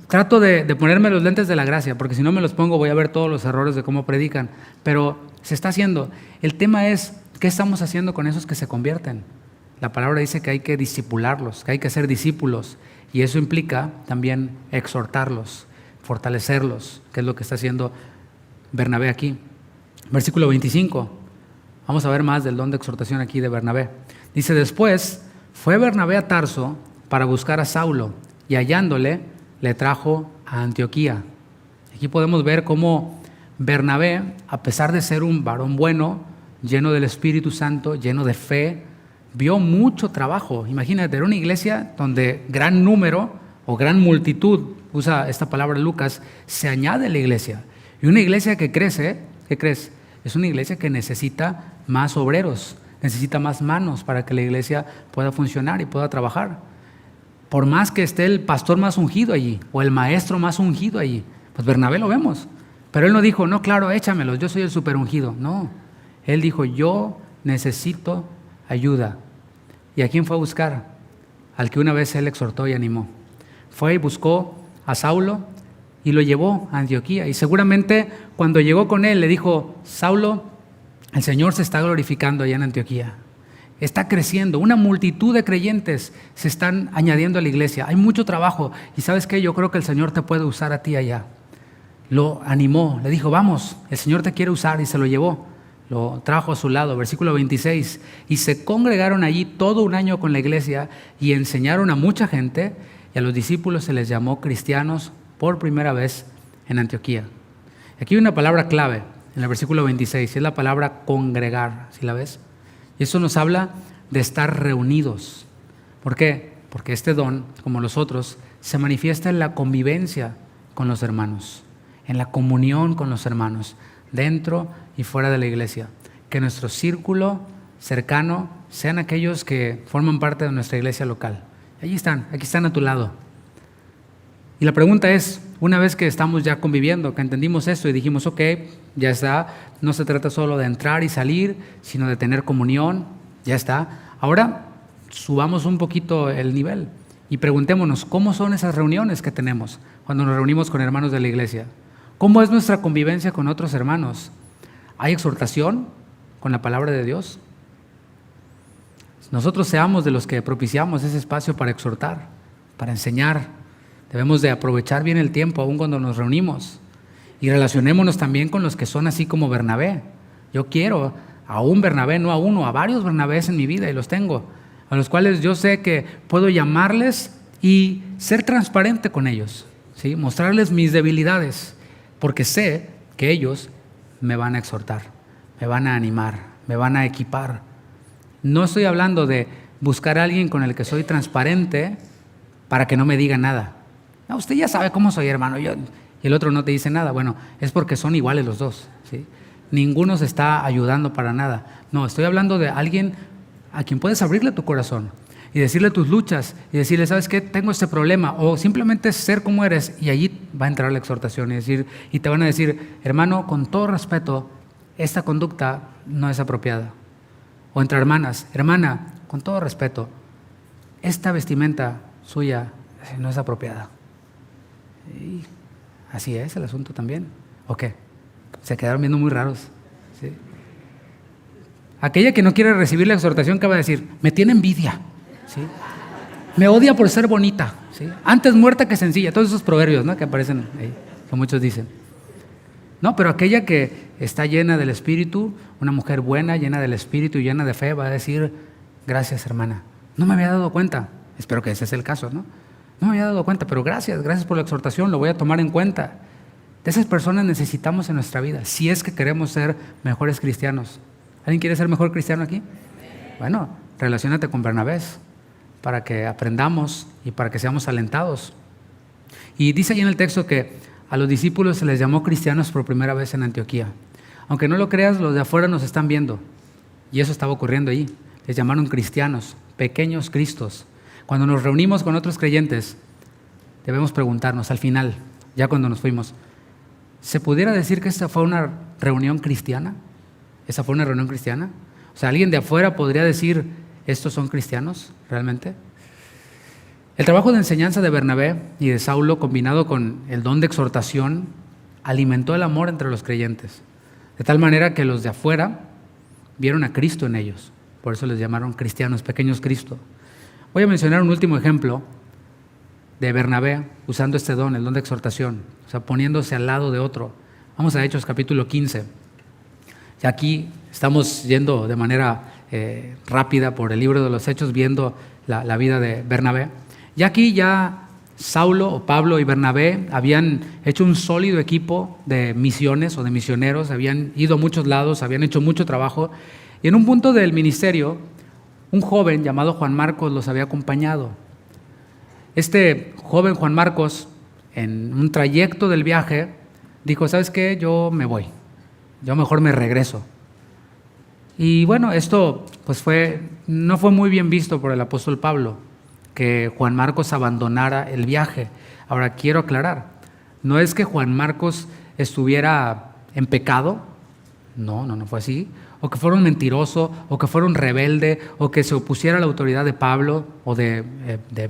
trato de ponerme los lentes de la gracia, porque si no me los pongo voy a ver todos los errores de cómo predican, pero se está haciendo. El tema es, ¿qué estamos haciendo con esos que se convierten? La palabra dice que hay que discipularlos, que hay que ser discípulos, y eso implica también exhortarlos, fortalecerlos, que es lo que está haciendo Bernabé aquí. Versículo 25, vamos a ver más del don de exhortación aquí de Bernabé. Dice, después fue Bernabé a Tarso para buscar a Saulo, y hallándole, le trajo a Antioquía. Aquí podemos ver cómo Bernabé, a pesar de ser un varón bueno, lleno del Espíritu Santo, lleno de fe, vio mucho trabajo. Imagínate, era una iglesia donde gran número o gran multitud, usa esta palabra Lucas, se añade a la iglesia. Y una iglesia que crece, ¿qué crees? Es una iglesia que necesita más obreros, necesita más manos para que la iglesia pueda funcionar y pueda trabajar. Por más que esté el pastor más ungido allí o el maestro más ungido allí, pues Bernabé lo vemos. Pero él no dijo, no, claro, échamelos, yo soy el super ungido. No, él dijo, yo necesito ayuda. ¿Y a quién fue a buscar? Al que una vez él exhortó y animó. Fue y buscó a Saulo y lo llevó a Antioquía. Y seguramente cuando llegó con él le dijo: Saulo, el Señor se está glorificando allá en Antioquía. Está creciendo, una multitud de creyentes se están añadiendo a la iglesia. Hay mucho trabajo y ¿sabes qué? Yo creo que el Señor te puede usar a ti allá. Lo animó, le dijo: vamos, el Señor te quiere usar, y se lo llevó. Lo trajo a su lado, versículo 26. Y se congregaron allí todo un año con la iglesia y enseñaron a mucha gente, y a los discípulos se les llamó cristianos por primera vez en Antioquía. Aquí hay una palabra clave en el versículo 26, y es la palabra congregar. ¿Sí la ves? Y eso nos habla de estar reunidos. ¿Por qué? Porque este don, como los otros, se manifiesta en la convivencia con los hermanos, en la comunión con los hermanos, dentro y fuera de la iglesia. Que nuestro círculo cercano sean aquellos que forman parte de nuestra iglesia local. Allí están, aquí están a tu lado. Y la pregunta es, una vez que estamos ya conviviendo, que entendimos esto y dijimos: ok, ya está, no se trata solo de entrar y salir, sino de tener comunión, ya está. Ahora subamos un poquito el nivel y preguntémonos: ¿cómo son esas reuniones que tenemos cuando nos reunimos con hermanos de la iglesia? ¿Cómo es nuestra convivencia con otros hermanos? ¿Hay exhortación con la palabra de Dios? Nosotros seamos de los que propiciamos ese espacio para exhortar, para enseñar. Debemos de aprovechar bien el tiempo aún cuando nos reunimos, y relacionémonos también con los que son así como Bernabé. Yo quiero a un Bernabé, no a uno, a varios Bernabés en mi vida, y los tengo, a los cuales yo sé que puedo llamarles y ser transparente con ellos, ¿sí? Mostrarles mis debilidades, porque sé que ellos me van a exhortar, me van a animar, me van a equipar. No estoy hablando de buscar a alguien con el que soy transparente para que no me diga nada. No, usted ya sabe cómo soy, hermano. Y el otro no te dice nada. Bueno, es porque son iguales los dos, ¿sí? Ninguno se está ayudando para nada. No, estoy hablando de alguien a quien puedes abrirle tu corazón y decirle tus luchas y decirle: ¿sabes qué? Tengo este problema. O simplemente ser como eres, y allí va a entrar la exhortación y te van a decir: hermano, con todo respeto, esta conducta no es apropiada. O entre hermanas: hermana, con todo respeto, esta vestimenta suya no es apropiada. Y así es el asunto también. ¿O qué? Se quedaron viendo muy raros, ¿sí? Aquella que no quiere recibir la exhortación, ¿qué va a decir? Me tiene envidia, ¿sí? Me odia por ser bonita, ¿sí? Antes muerta que sencilla. Todos esos proverbios, ¿no?, que aparecen ahí, que muchos dicen. No, pero aquella que está llena del Espíritu, una mujer buena, llena del Espíritu y llena de fe, va a decir: gracias, hermana. No me había dado cuenta. Espero que ese es el caso, ¿no? No me había dado cuenta, pero gracias por la exhortación, lo voy a tomar en cuenta. De esas personas necesitamos en nuestra vida, si es que queremos ser mejores cristianos. ¿Alguien quiere ser mejor cristiano aquí? Bueno, relaciónate con Bernabé para que aprendamos y para que seamos alentados. Y dice allí en el texto que a los discípulos se les llamó cristianos por primera vez en Antioquía. Aunque no lo creas, los de afuera nos están viendo, y eso estaba ocurriendo allí. Les llamaron cristianos, pequeños cristos. Cuando nos reunimos con otros creyentes, debemos preguntarnos al final, ya cuando nos fuimos: ¿se pudiera decir que esta fue una reunión cristiana? ¿Esa fue una reunión cristiana? O sea, ¿alguien de afuera podría decir: ¿estos son cristianos realmente? El trabajo de enseñanza de Bernabé y de Saulo, combinado con el don de exhortación, alimentó el amor entre los creyentes, de tal manera que los de afuera vieron a Cristo en ellos. Por eso les llamaron cristianos, pequeños Cristo. Voy a mencionar un último ejemplo de Bernabé usando este don, el don de exhortación, o sea, poniéndose al lado de otro. Vamos a Hechos capítulo 15. Y aquí estamos yendo de manera rápida por el libro de los Hechos, viendo la vida de Bernabé. Y aquí ya Saulo o Pablo y Bernabé habían hecho un sólido equipo de misiones o de misioneros, habían ido a muchos lados, habían hecho mucho trabajo, y en un punto del ministerio, un joven llamado Juan Marcos los había acompañado. Este joven Juan Marcos, en un trayecto del viaje, dijo: ¿sabes qué? Yo me voy, yo mejor me regreso. Y bueno, esto pues no fue muy bien visto por el apóstol Pablo, que Juan Marcos abandonara el viaje. Ahora quiero aclarar, no es que Juan Marcos estuviera en pecado, no fue así. o que fuera un mentiroso, o que fuera un rebelde, o que se opusiera a la autoridad de Pablo o de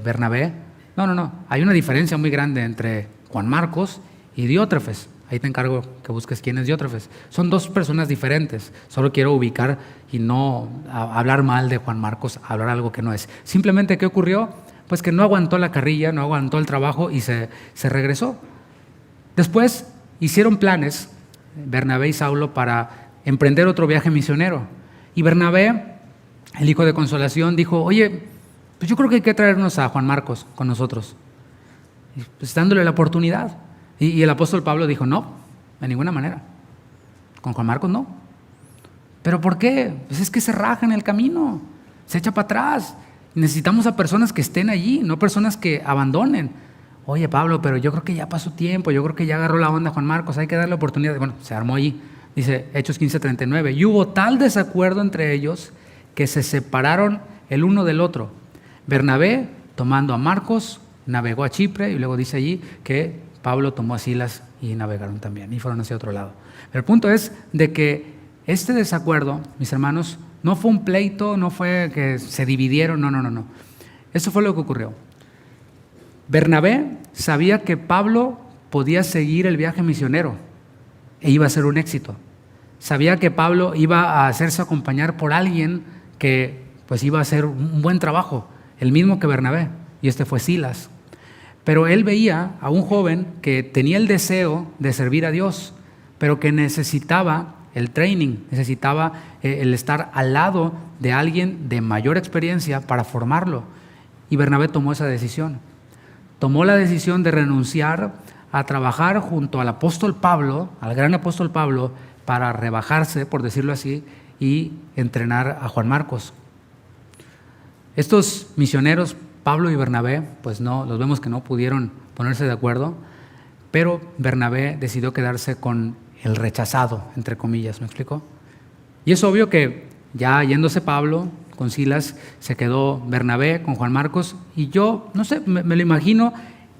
Bernabé. No. Hay una diferencia muy grande entre Juan Marcos y Diótrefes. Ahí te encargo que busques quién es Diótrefes. Son dos personas diferentes. Solo quiero ubicar y no hablar mal de Juan Marcos, hablar algo que no es. Simplemente, ¿qué ocurrió? Pues que no aguantó la carrilla, no aguantó el trabajo y se regresó. Después hicieron planes, Bernabé y Saulo, para emprender otro viaje misionero. Y Bernabé, el hijo de consolación, dijo: oye, pues yo creo que hay que traernos a Juan Marcos con nosotros, pues dándole la oportunidad. Y el apóstol Pablo dijo: no, de ninguna manera, con Juan Marcos no. ¿Pero por qué? Pues es que se raja en el camino, se echa para atrás. Necesitamos a personas que estén allí, no personas que abandonen. Oye, Pablo, pero yo creo que ya pasó tiempo, yo creo que ya agarró la onda Juan Marcos, hay que darle oportunidad. Bueno, se armó allí, dice Hechos 15:39, y hubo tal desacuerdo entre ellos que se separaron el uno del otro. Bernabé, tomando a Marcos, navegó a Chipre, y luego dice allí que Pablo tomó a Silas y navegaron también, y fueron hacia otro lado. Pero el punto es de que este desacuerdo, mis hermanos, no fue un pleito, no fue que se dividieron, no. Eso fue lo que ocurrió. Bernabé sabía que Pablo podía seguir el viaje misionero e iba a ser un éxito. Sabía que Pablo iba a hacerse acompañar por alguien que pues iba a hacer un buen trabajo, el mismo que Bernabé, y este fue Silas. Pero él veía a un joven que tenía el deseo de servir a Dios, pero que necesitaba el training, necesitaba el estar al lado de alguien de mayor experiencia para formarlo. Y Bernabé tomó esa decisión. Tomó la decisión de renunciar a trabajar junto al apóstol Pablo, al gran apóstol Pablo, para rebajarse, por decirlo así, y entrenar a Juan Marcos. Estos misioneros, Pablo y Bernabé, pues no, los vemos que no pudieron ponerse de acuerdo, pero Bernabé decidió quedarse con el rechazado, entre comillas, ¿me explico? Y es obvio que ya yéndose Pablo con Silas, se quedó Bernabé con Juan Marcos, y yo, no sé, me lo imagino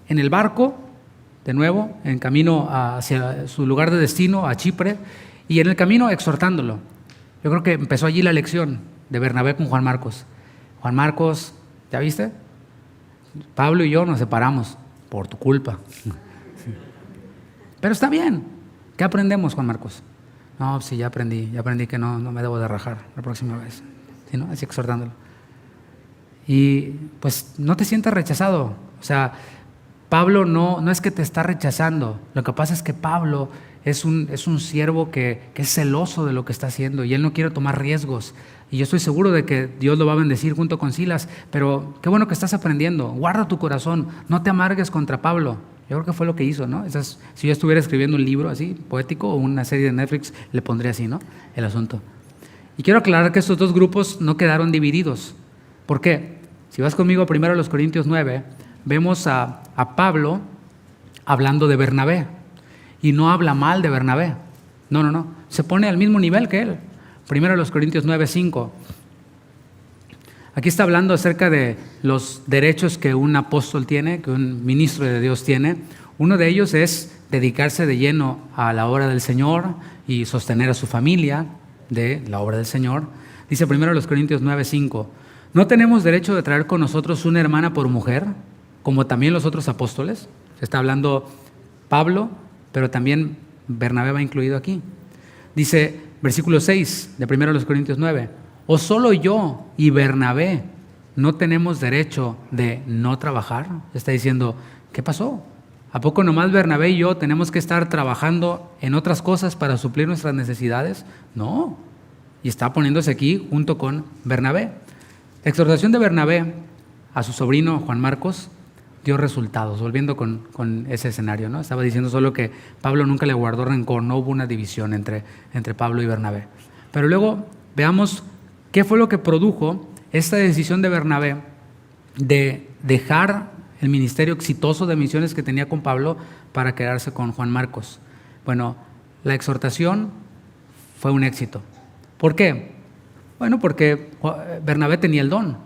en el barco, de nuevo, en camino hacia su lugar de destino, a Chipre, y en el camino exhortándolo. Yo creo que empezó allí la lección de Bernabé con Juan Marcos. Juan Marcos, ¿ya viste? Pablo y yo nos separamos por tu culpa. Pero está bien. ¿Qué aprendemos, Juan Marcos? No, sí, ya aprendí que no me debo de rajar la próxima vez. ¿Sí, no? Así exhortándolo. Y pues no te sientas rechazado. O sea, Pablo no es que te está rechazando. Lo que pasa es que Pablo es un siervo que es celoso de lo que está haciendo y él no quiere tomar riesgos. Y yo estoy seguro de que Dios lo va a bendecir junto con Silas, pero qué bueno que estás aprendiendo. Guarda tu corazón, no te amargues contra Pablo. Yo creo que fue lo que hizo, ¿no? Si yo estuviera escribiendo un libro así, poético, o una serie de Netflix, le pondría así, ¿no? El asunto. Y quiero aclarar que estos dos grupos no quedaron divididos. ¿Por qué? Si vas conmigo primero a los Corintios 9, vemos a Pablo hablando de Bernabé. Y no habla mal de Bernabé. No. Se pone al mismo nivel que él. Primero a los Corintios 9:5. Aquí está hablando acerca de los derechos que un apóstol tiene, que un ministro de Dios tiene. Uno de ellos es dedicarse de lleno a la obra del Señor y sostener a su familia de la obra del Señor. Dice primero los Corintios 9:5, ¿no tenemos derecho de traer con nosotros una hermana por mujer, como también los otros apóstoles? Se está hablando Pablo, pero también Bernabé va incluido aquí. Dice versículo 6 de primero los Corintios 9, ¿o solo yo y Bernabé no tenemos derecho de no trabajar? Está diciendo, ¿qué pasó? ¿A poco nomás Bernabé y yo tenemos que estar trabajando en otras cosas para suplir nuestras necesidades? No. Y está poniéndose aquí junto con Bernabé. La exhortación de Bernabé a su sobrino Juan Marcos dio resultados, volviendo con ese escenario, ¿no? Estaba diciendo solo que Pablo nunca le guardó rencor, no hubo una división entre Pablo y Bernabé. Pero luego veamos qué fue lo que produjo esta decisión de Bernabé de dejar el ministerio exitoso de misiones que tenía con Pablo para quedarse con Juan Marcos. Bueno, la exhortación fue un éxito. ¿Por qué? Bueno, porque Bernabé tenía el don,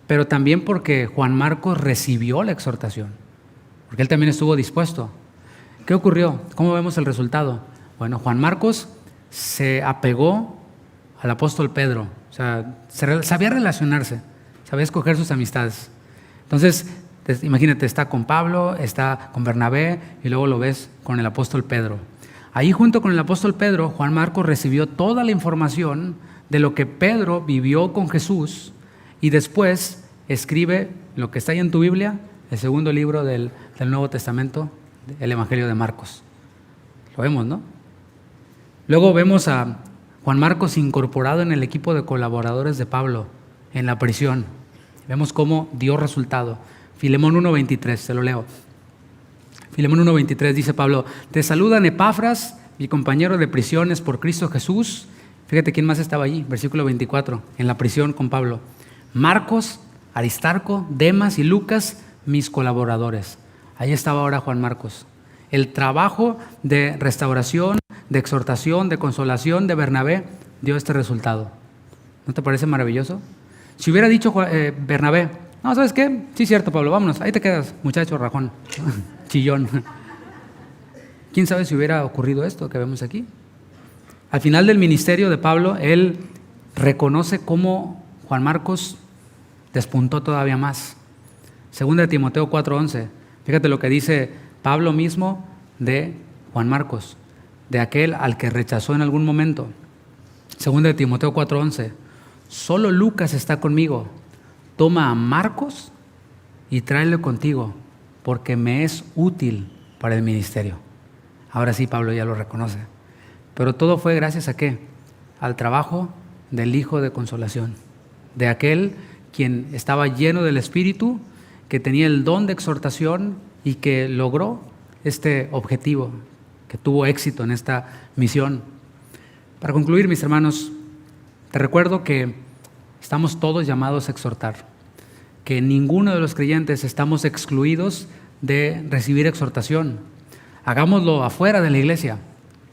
pero también porque Juan Marcos recibió la exhortación, porque él también estuvo dispuesto. ¿Qué ocurrió? ¿Cómo vemos el resultado? Bueno, Juan Marcos se apegó al apóstol Pedro. O sea, sabía relacionarse, sabía escoger sus amistades. Entonces, imagínate, está con Pablo, está con Bernabé y luego lo ves con el apóstol Pedro. Ahí junto con el apóstol Pedro, Juan Marcos recibió toda la información de lo que Pedro vivió con Jesús y después escribe lo que está ahí en tu Biblia, el segundo libro del Nuevo Testamento, el Evangelio de Marcos. Lo vemos, ¿no? Luego vemos a Juan Marcos incorporado en el equipo de colaboradores de Pablo en la prisión. Vemos cómo dio resultado. Filemón 1:23, se lo leo. Filemón 1:23 dice Pablo: te saludan Epafras, mi compañero de prisiones por Cristo Jesús. Fíjate quién más estaba allí, versículo 24, en la prisión con Pablo. Marcos, Aristarco, Demas y Lucas, mis colaboradores. Ahí estaba ahora Juan Marcos. El trabajo de restauración, de exhortación, de consolación de Bernabé dio este resultado. ¿No te parece maravilloso? Si hubiera dicho Bernabé: no, ¿sabes qué? Sí, cierto, Pablo, vámonos, ahí te quedas, muchacho rajón, chillón. ¿Quién sabe si hubiera ocurrido esto que vemos aquí? Al final del ministerio de Pablo, él reconoce cómo Juan Marcos despuntó todavía más. Segunda de Timoteo 4:11, fíjate lo que dice Pablo mismo de Juan Marcos, de aquel al que rechazó en algún momento. Segunda de Timoteo 4:11, solo Lucas está conmigo. Toma a Marcos y tráelo contigo, porque me es útil para el ministerio. Ahora sí, Pablo ya lo reconoce. Pero todo fue gracias a ¿qué? Al trabajo del Hijo de Consolación, de aquel quien estaba lleno del Espíritu, que tenía el don de exhortación y que logró este objetivo, que tuvo éxito en esta misión. Para concluir, mis hermanos, te recuerdo que estamos todos llamados a exhortar, que ninguno de los creyentes estamos excluidos de recibir exhortación. Hagámoslo afuera de la iglesia,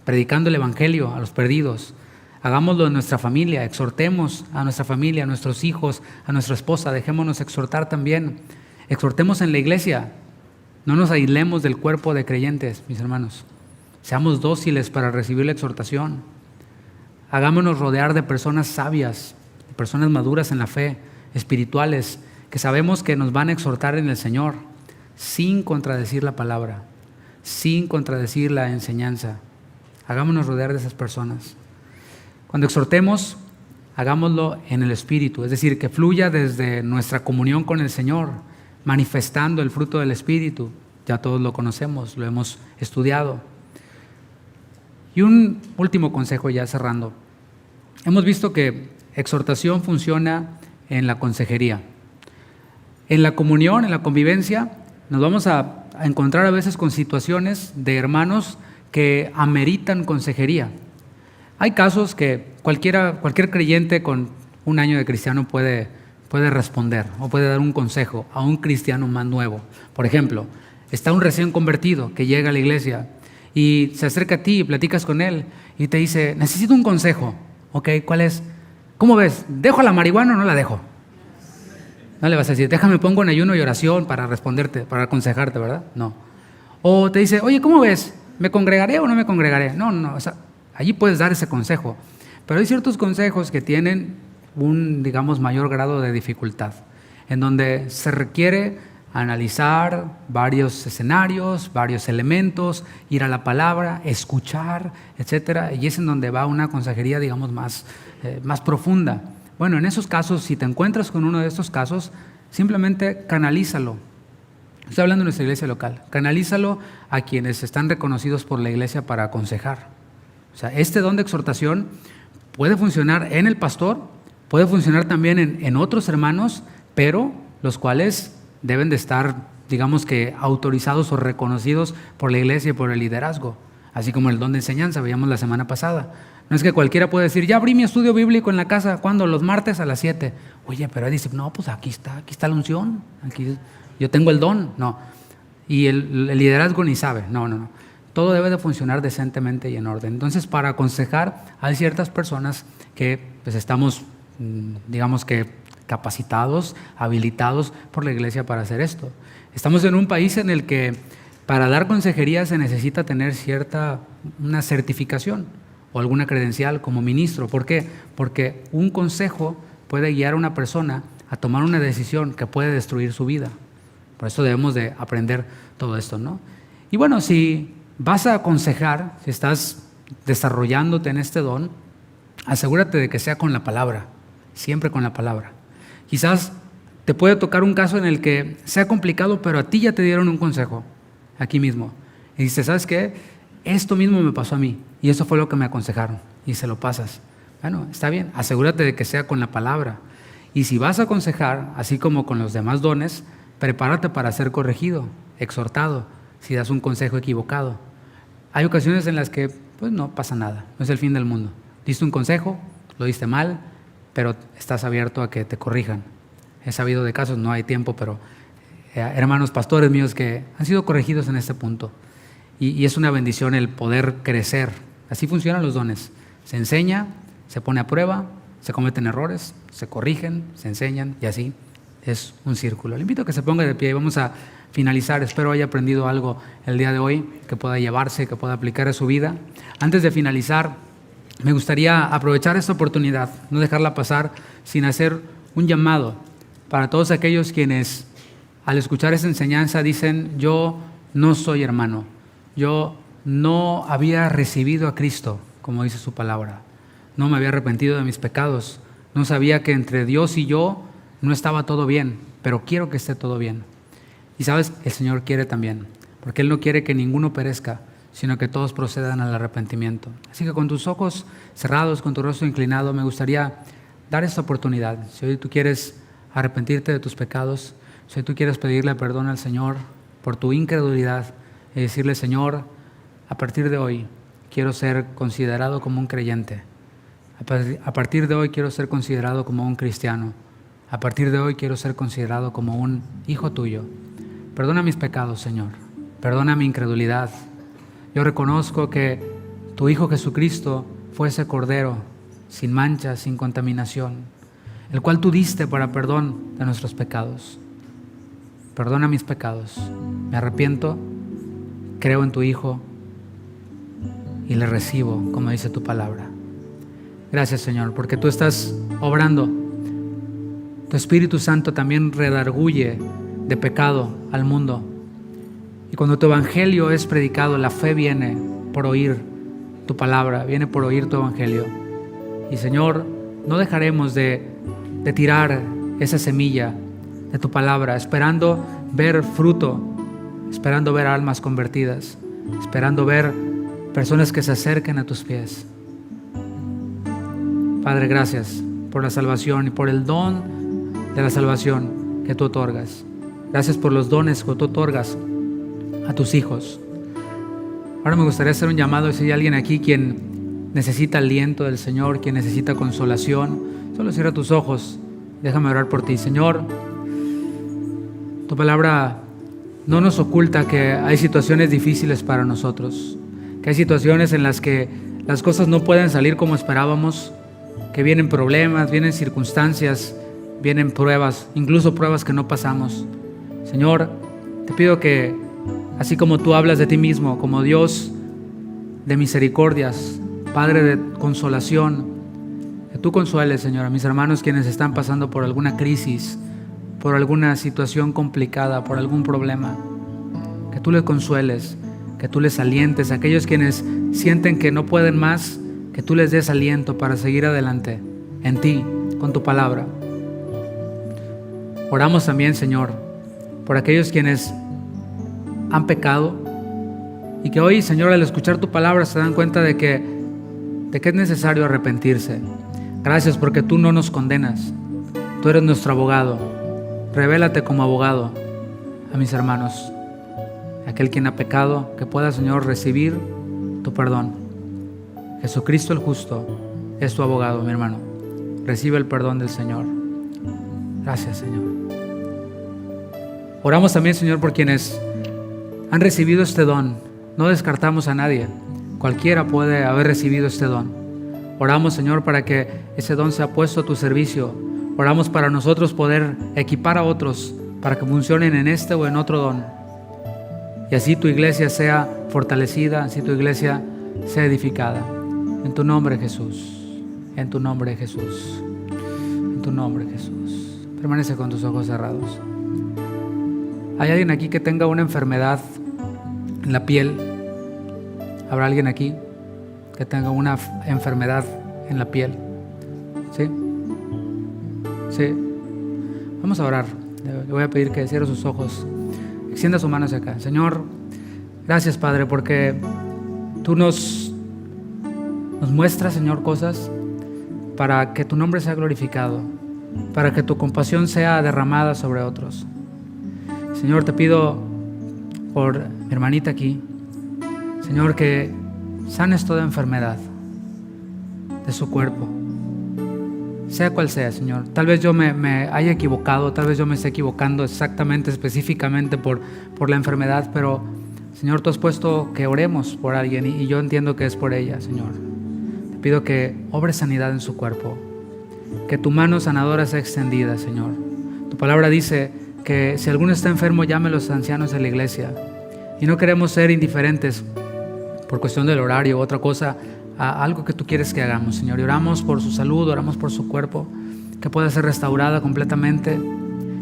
predicando el Evangelio a los perdidos. Hagámoslo en nuestra familia, exhortemos a nuestra familia, a nuestros hijos, a nuestra esposa, dejémonos exhortar también. Exhortemos en la iglesia, no nos aislemos del cuerpo de creyentes, mis hermanos. Seamos dóciles para recibir la exhortación. Hagámonos rodear de personas sabias, de personas maduras en la fe, espirituales, que sabemos que nos van a exhortar en el Señor, sin contradecir la palabra, sin contradecir la enseñanza. Hagámonos rodear de esas personas. Cuando exhortemos, hagámoslo en el Espíritu, es decir, que fluya desde nuestra comunión con el Señor, manifestando el fruto del Espíritu. Ya todos lo conocemos, lo hemos estudiado. Y un último consejo ya cerrando. Hemos visto que exhortación funciona en la consejería. En la comunión, en la convivencia, nos vamos a encontrar a veces con situaciones de hermanos que ameritan consejería. Hay casos que cualquier creyente con un año de cristiano puede responder o puede dar un consejo a un cristiano más nuevo. Por ejemplo, está un recién convertido que llega a la iglesia y se acerca a ti y platicas con él y te dice: necesito un consejo. Ok, ¿cuál es? ¿Cómo ves? ¿Dejo la marihuana o no la dejo? No le vas a decir: déjame pongo en ayuno y oración para responderte, para aconsejarte, ¿verdad? No. O te dice: oye, ¿cómo ves? ¿Me congregaré o no me congregaré? No, o sea, allí puedes dar ese consejo. Pero hay ciertos consejos que tienen un, digamos, mayor grado de dificultad, en donde se requiere analizar varios escenarios, varios elementos, ir a la palabra, escuchar, etcétera, y es en donde va una consejería, digamos, más profunda. Bueno, en esos casos, si te encuentras con uno de estos casos, simplemente canalízalo. Estoy hablando de nuestra iglesia local. Canalízalo a quienes están reconocidos por la iglesia para aconsejar. O sea, este don de exhortación puede funcionar en el pastor, puede funcionar también en otros hermanos, pero los cuales deben de estar, digamos que, autorizados o reconocidos por la iglesia y por el liderazgo. Así como el don de enseñanza, veíamos la semana pasada. No es que cualquiera puede decir: ya abrí mi estudio bíblico en la casa, ¿cuándo? Los martes a las 7. Oye, pero dice: no, pues aquí está la unción, aquí yo tengo el don. No. Y el liderazgo ni sabe. No. Todo debe de funcionar decentemente y en orden. Entonces, para aconsejar, hay ciertas personas que pues estamos, digamos que, capacitados, habilitados por la iglesia para hacer esto. Estamos en un país en el que para dar consejería se necesita tener una certificación, o alguna credencial como ministro. ¿Por qué? Porque un consejo puede guiar a una persona a tomar una decisión que puede destruir su vida. Por eso debemos de aprender todo esto, ¿no? Y bueno, si vas a aconsejar, si estás desarrollándote en este don, asegúrate de que sea con la palabra, siempre con la palabra. Quizás te puede tocar un caso en el que sea complicado, pero a ti ya te dieron un consejo, aquí mismo. Y dices, ¿sabes qué? Esto mismo me pasó a mí, y eso fue lo que me aconsejaron, y se lo pasas. Bueno, está bien, asegúrate de que sea con la palabra. Y si vas a aconsejar, así como con los demás dones, prepárate para ser corregido, exhortado, si das un consejo equivocado. Hay ocasiones en las que pues no pasa nada, no es el fin del mundo. Diste un consejo, lo diste mal, pero estás abierto a que te corrijan. He sabido de casos, no hay tiempo, pero hermanos pastores míos que han sido corregidos en este punto. Y es una bendición el poder crecer. Así funcionan los dones. Se enseña, se pone a prueba, se cometen errores, se corrigen, se enseñan y así es un círculo. Le invito a que se ponga de pie y vamos a finalizar. Espero haya aprendido algo el día de hoy que pueda llevarse, que pueda aplicar a su vida. Antes de finalizar, me gustaría aprovechar esta oportunidad, no dejarla pasar sin hacer un llamado para todos aquellos quienes al escuchar esa enseñanza dicen, yo no soy hermano, yo no había recibido a Cristo, como dice su palabra, no me había arrepentido de mis pecados, no sabía que entre Dios y yo no estaba todo bien, pero quiero que esté todo bien. Y sabes, el Señor quiere también, porque Él no quiere que ninguno perezca, sino que todos procedan al arrepentimiento. Así que con tus ojos cerrados, con tu rostro inclinado, me gustaría dar esta oportunidad. Si hoy tú quieres arrepentirte de tus pecados, si hoy tú quieres pedirle perdón al Señor por tu incredulidad y decirle, Señor, a partir de hoy quiero ser considerado como un creyente. A partir de hoy quiero ser considerado como un cristiano. A partir de hoy quiero ser considerado como un hijo tuyo. Perdona mis pecados, Señor. Perdona mi incredulidad. Yo reconozco que tu Hijo Jesucristo fue ese Cordero sin mancha, sin contaminación, el cual tú diste para perdón de nuestros pecados. Perdona mis pecados. Me arrepiento, creo en tu Hijo y le recibo, como dice tu palabra. Gracias, Señor, porque tú estás obrando. Tu Espíritu Santo también redarguye de pecado al mundo. Y cuando tu evangelio es predicado, la fe viene por oír tu palabra, viene por oír tu evangelio. Y Señor, no dejaremos de tirar esa semilla de tu palabra, esperando ver fruto, esperando ver almas convertidas, esperando ver personas que se acerquen a tus pies. Padre, gracias por la salvación y por el don de la salvación que tú otorgas. Gracias por los dones que tú otorgas a tus hijos. Ahora me gustaría hacer un llamado. Si hay alguien aquí quien necesita aliento del Señor, quien necesita consolación, solo cierra tus ojos. Déjame orar por ti. Señor, tu palabra no nos oculta que hay situaciones difíciles para nosotros, que hay situaciones en las que las cosas no pueden salir como esperábamos, que vienen problemas, vienen circunstancias, vienen pruebas, incluso pruebas que no pasamos. Señor, te pido que, así como tú hablas de ti mismo, como Dios de misericordias, Padre de consolación, que tú consueles, Señor, a mis hermanos quienes están pasando por alguna crisis, por alguna situación complicada, por algún problema. Que tú les consueles, que tú les alientes. A aquellos quienes sienten que no pueden más, que tú les des aliento para seguir adelante en ti, con tu palabra. Oramos también, Señor, por aquellos quienes han pecado y que hoy, Señor, al escuchar tu palabra se dan cuenta de que es necesario arrepentirse. Gracias porque tú no nos condenas. Tú eres nuestro abogado. Revélate como abogado a mis hermanos. Aquel quien ha pecado, que pueda, Señor, recibir tu perdón. Jesucristo el justo es tu abogado, mi hermano. Recibe el perdón del Señor. Gracias, Señor. Oramos también, Señor, por quienes han recibido este don. No descartamos a nadie. Cualquiera puede haber recibido este don. Oramos, Señor, para que ese don sea puesto a tu servicio. Oramos para nosotros poder equipar a otros para que funcionen en este o en otro don. Y así tu iglesia sea fortalecida, así tu iglesia sea edificada. En tu nombre, Jesús. En tu nombre, Jesús. En tu nombre, Jesús. Permanece con tus ojos cerrados. ¿Hay alguien aquí que tenga una enfermedad en la piel? ¿Habrá alguien aquí que tenga una enfermedad en la piel? ¿Sí? Sí. Vamos a orar. Le voy a pedir que cierre sus ojos. Extienda su mano hacia acá. Señor, gracias, Padre, porque tú nos muestras, Señor, cosas para que tu nombre sea glorificado, para que tu compasión sea derramada sobre otros. Señor, te pido por mi hermanita aquí, Señor, que sanes toda enfermedad de su cuerpo, sea cual sea, Señor. Tal vez yo me haya equivocado, tal vez yo me esté equivocando exactamente, específicamente por la enfermedad, pero, Señor, tú has puesto que oremos por alguien y yo entiendo que es por ella, Señor. Te pido que obres sanidad en su cuerpo, que tu mano sanadora sea extendida, Señor. Tu palabra dice que si alguno está enfermo, llame a los ancianos de la iglesia. Y no queremos ser indiferentes por cuestión del horario u otra cosa a algo que tú quieres que hagamos, Señor. Y oramos por su salud, oramos por su cuerpo, que pueda ser restaurada completamente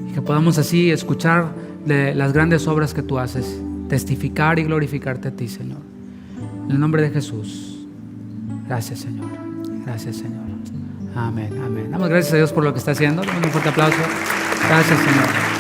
y que podamos así escuchar de las grandes obras que tú haces, testificar y glorificarte a ti, Señor. En el nombre de Jesús. Gracias, Señor. Gracias, Señor. Amén, amén. Damos gracias a Dios por lo que está haciendo. Damos un fuerte aplauso. Gracias, Señor.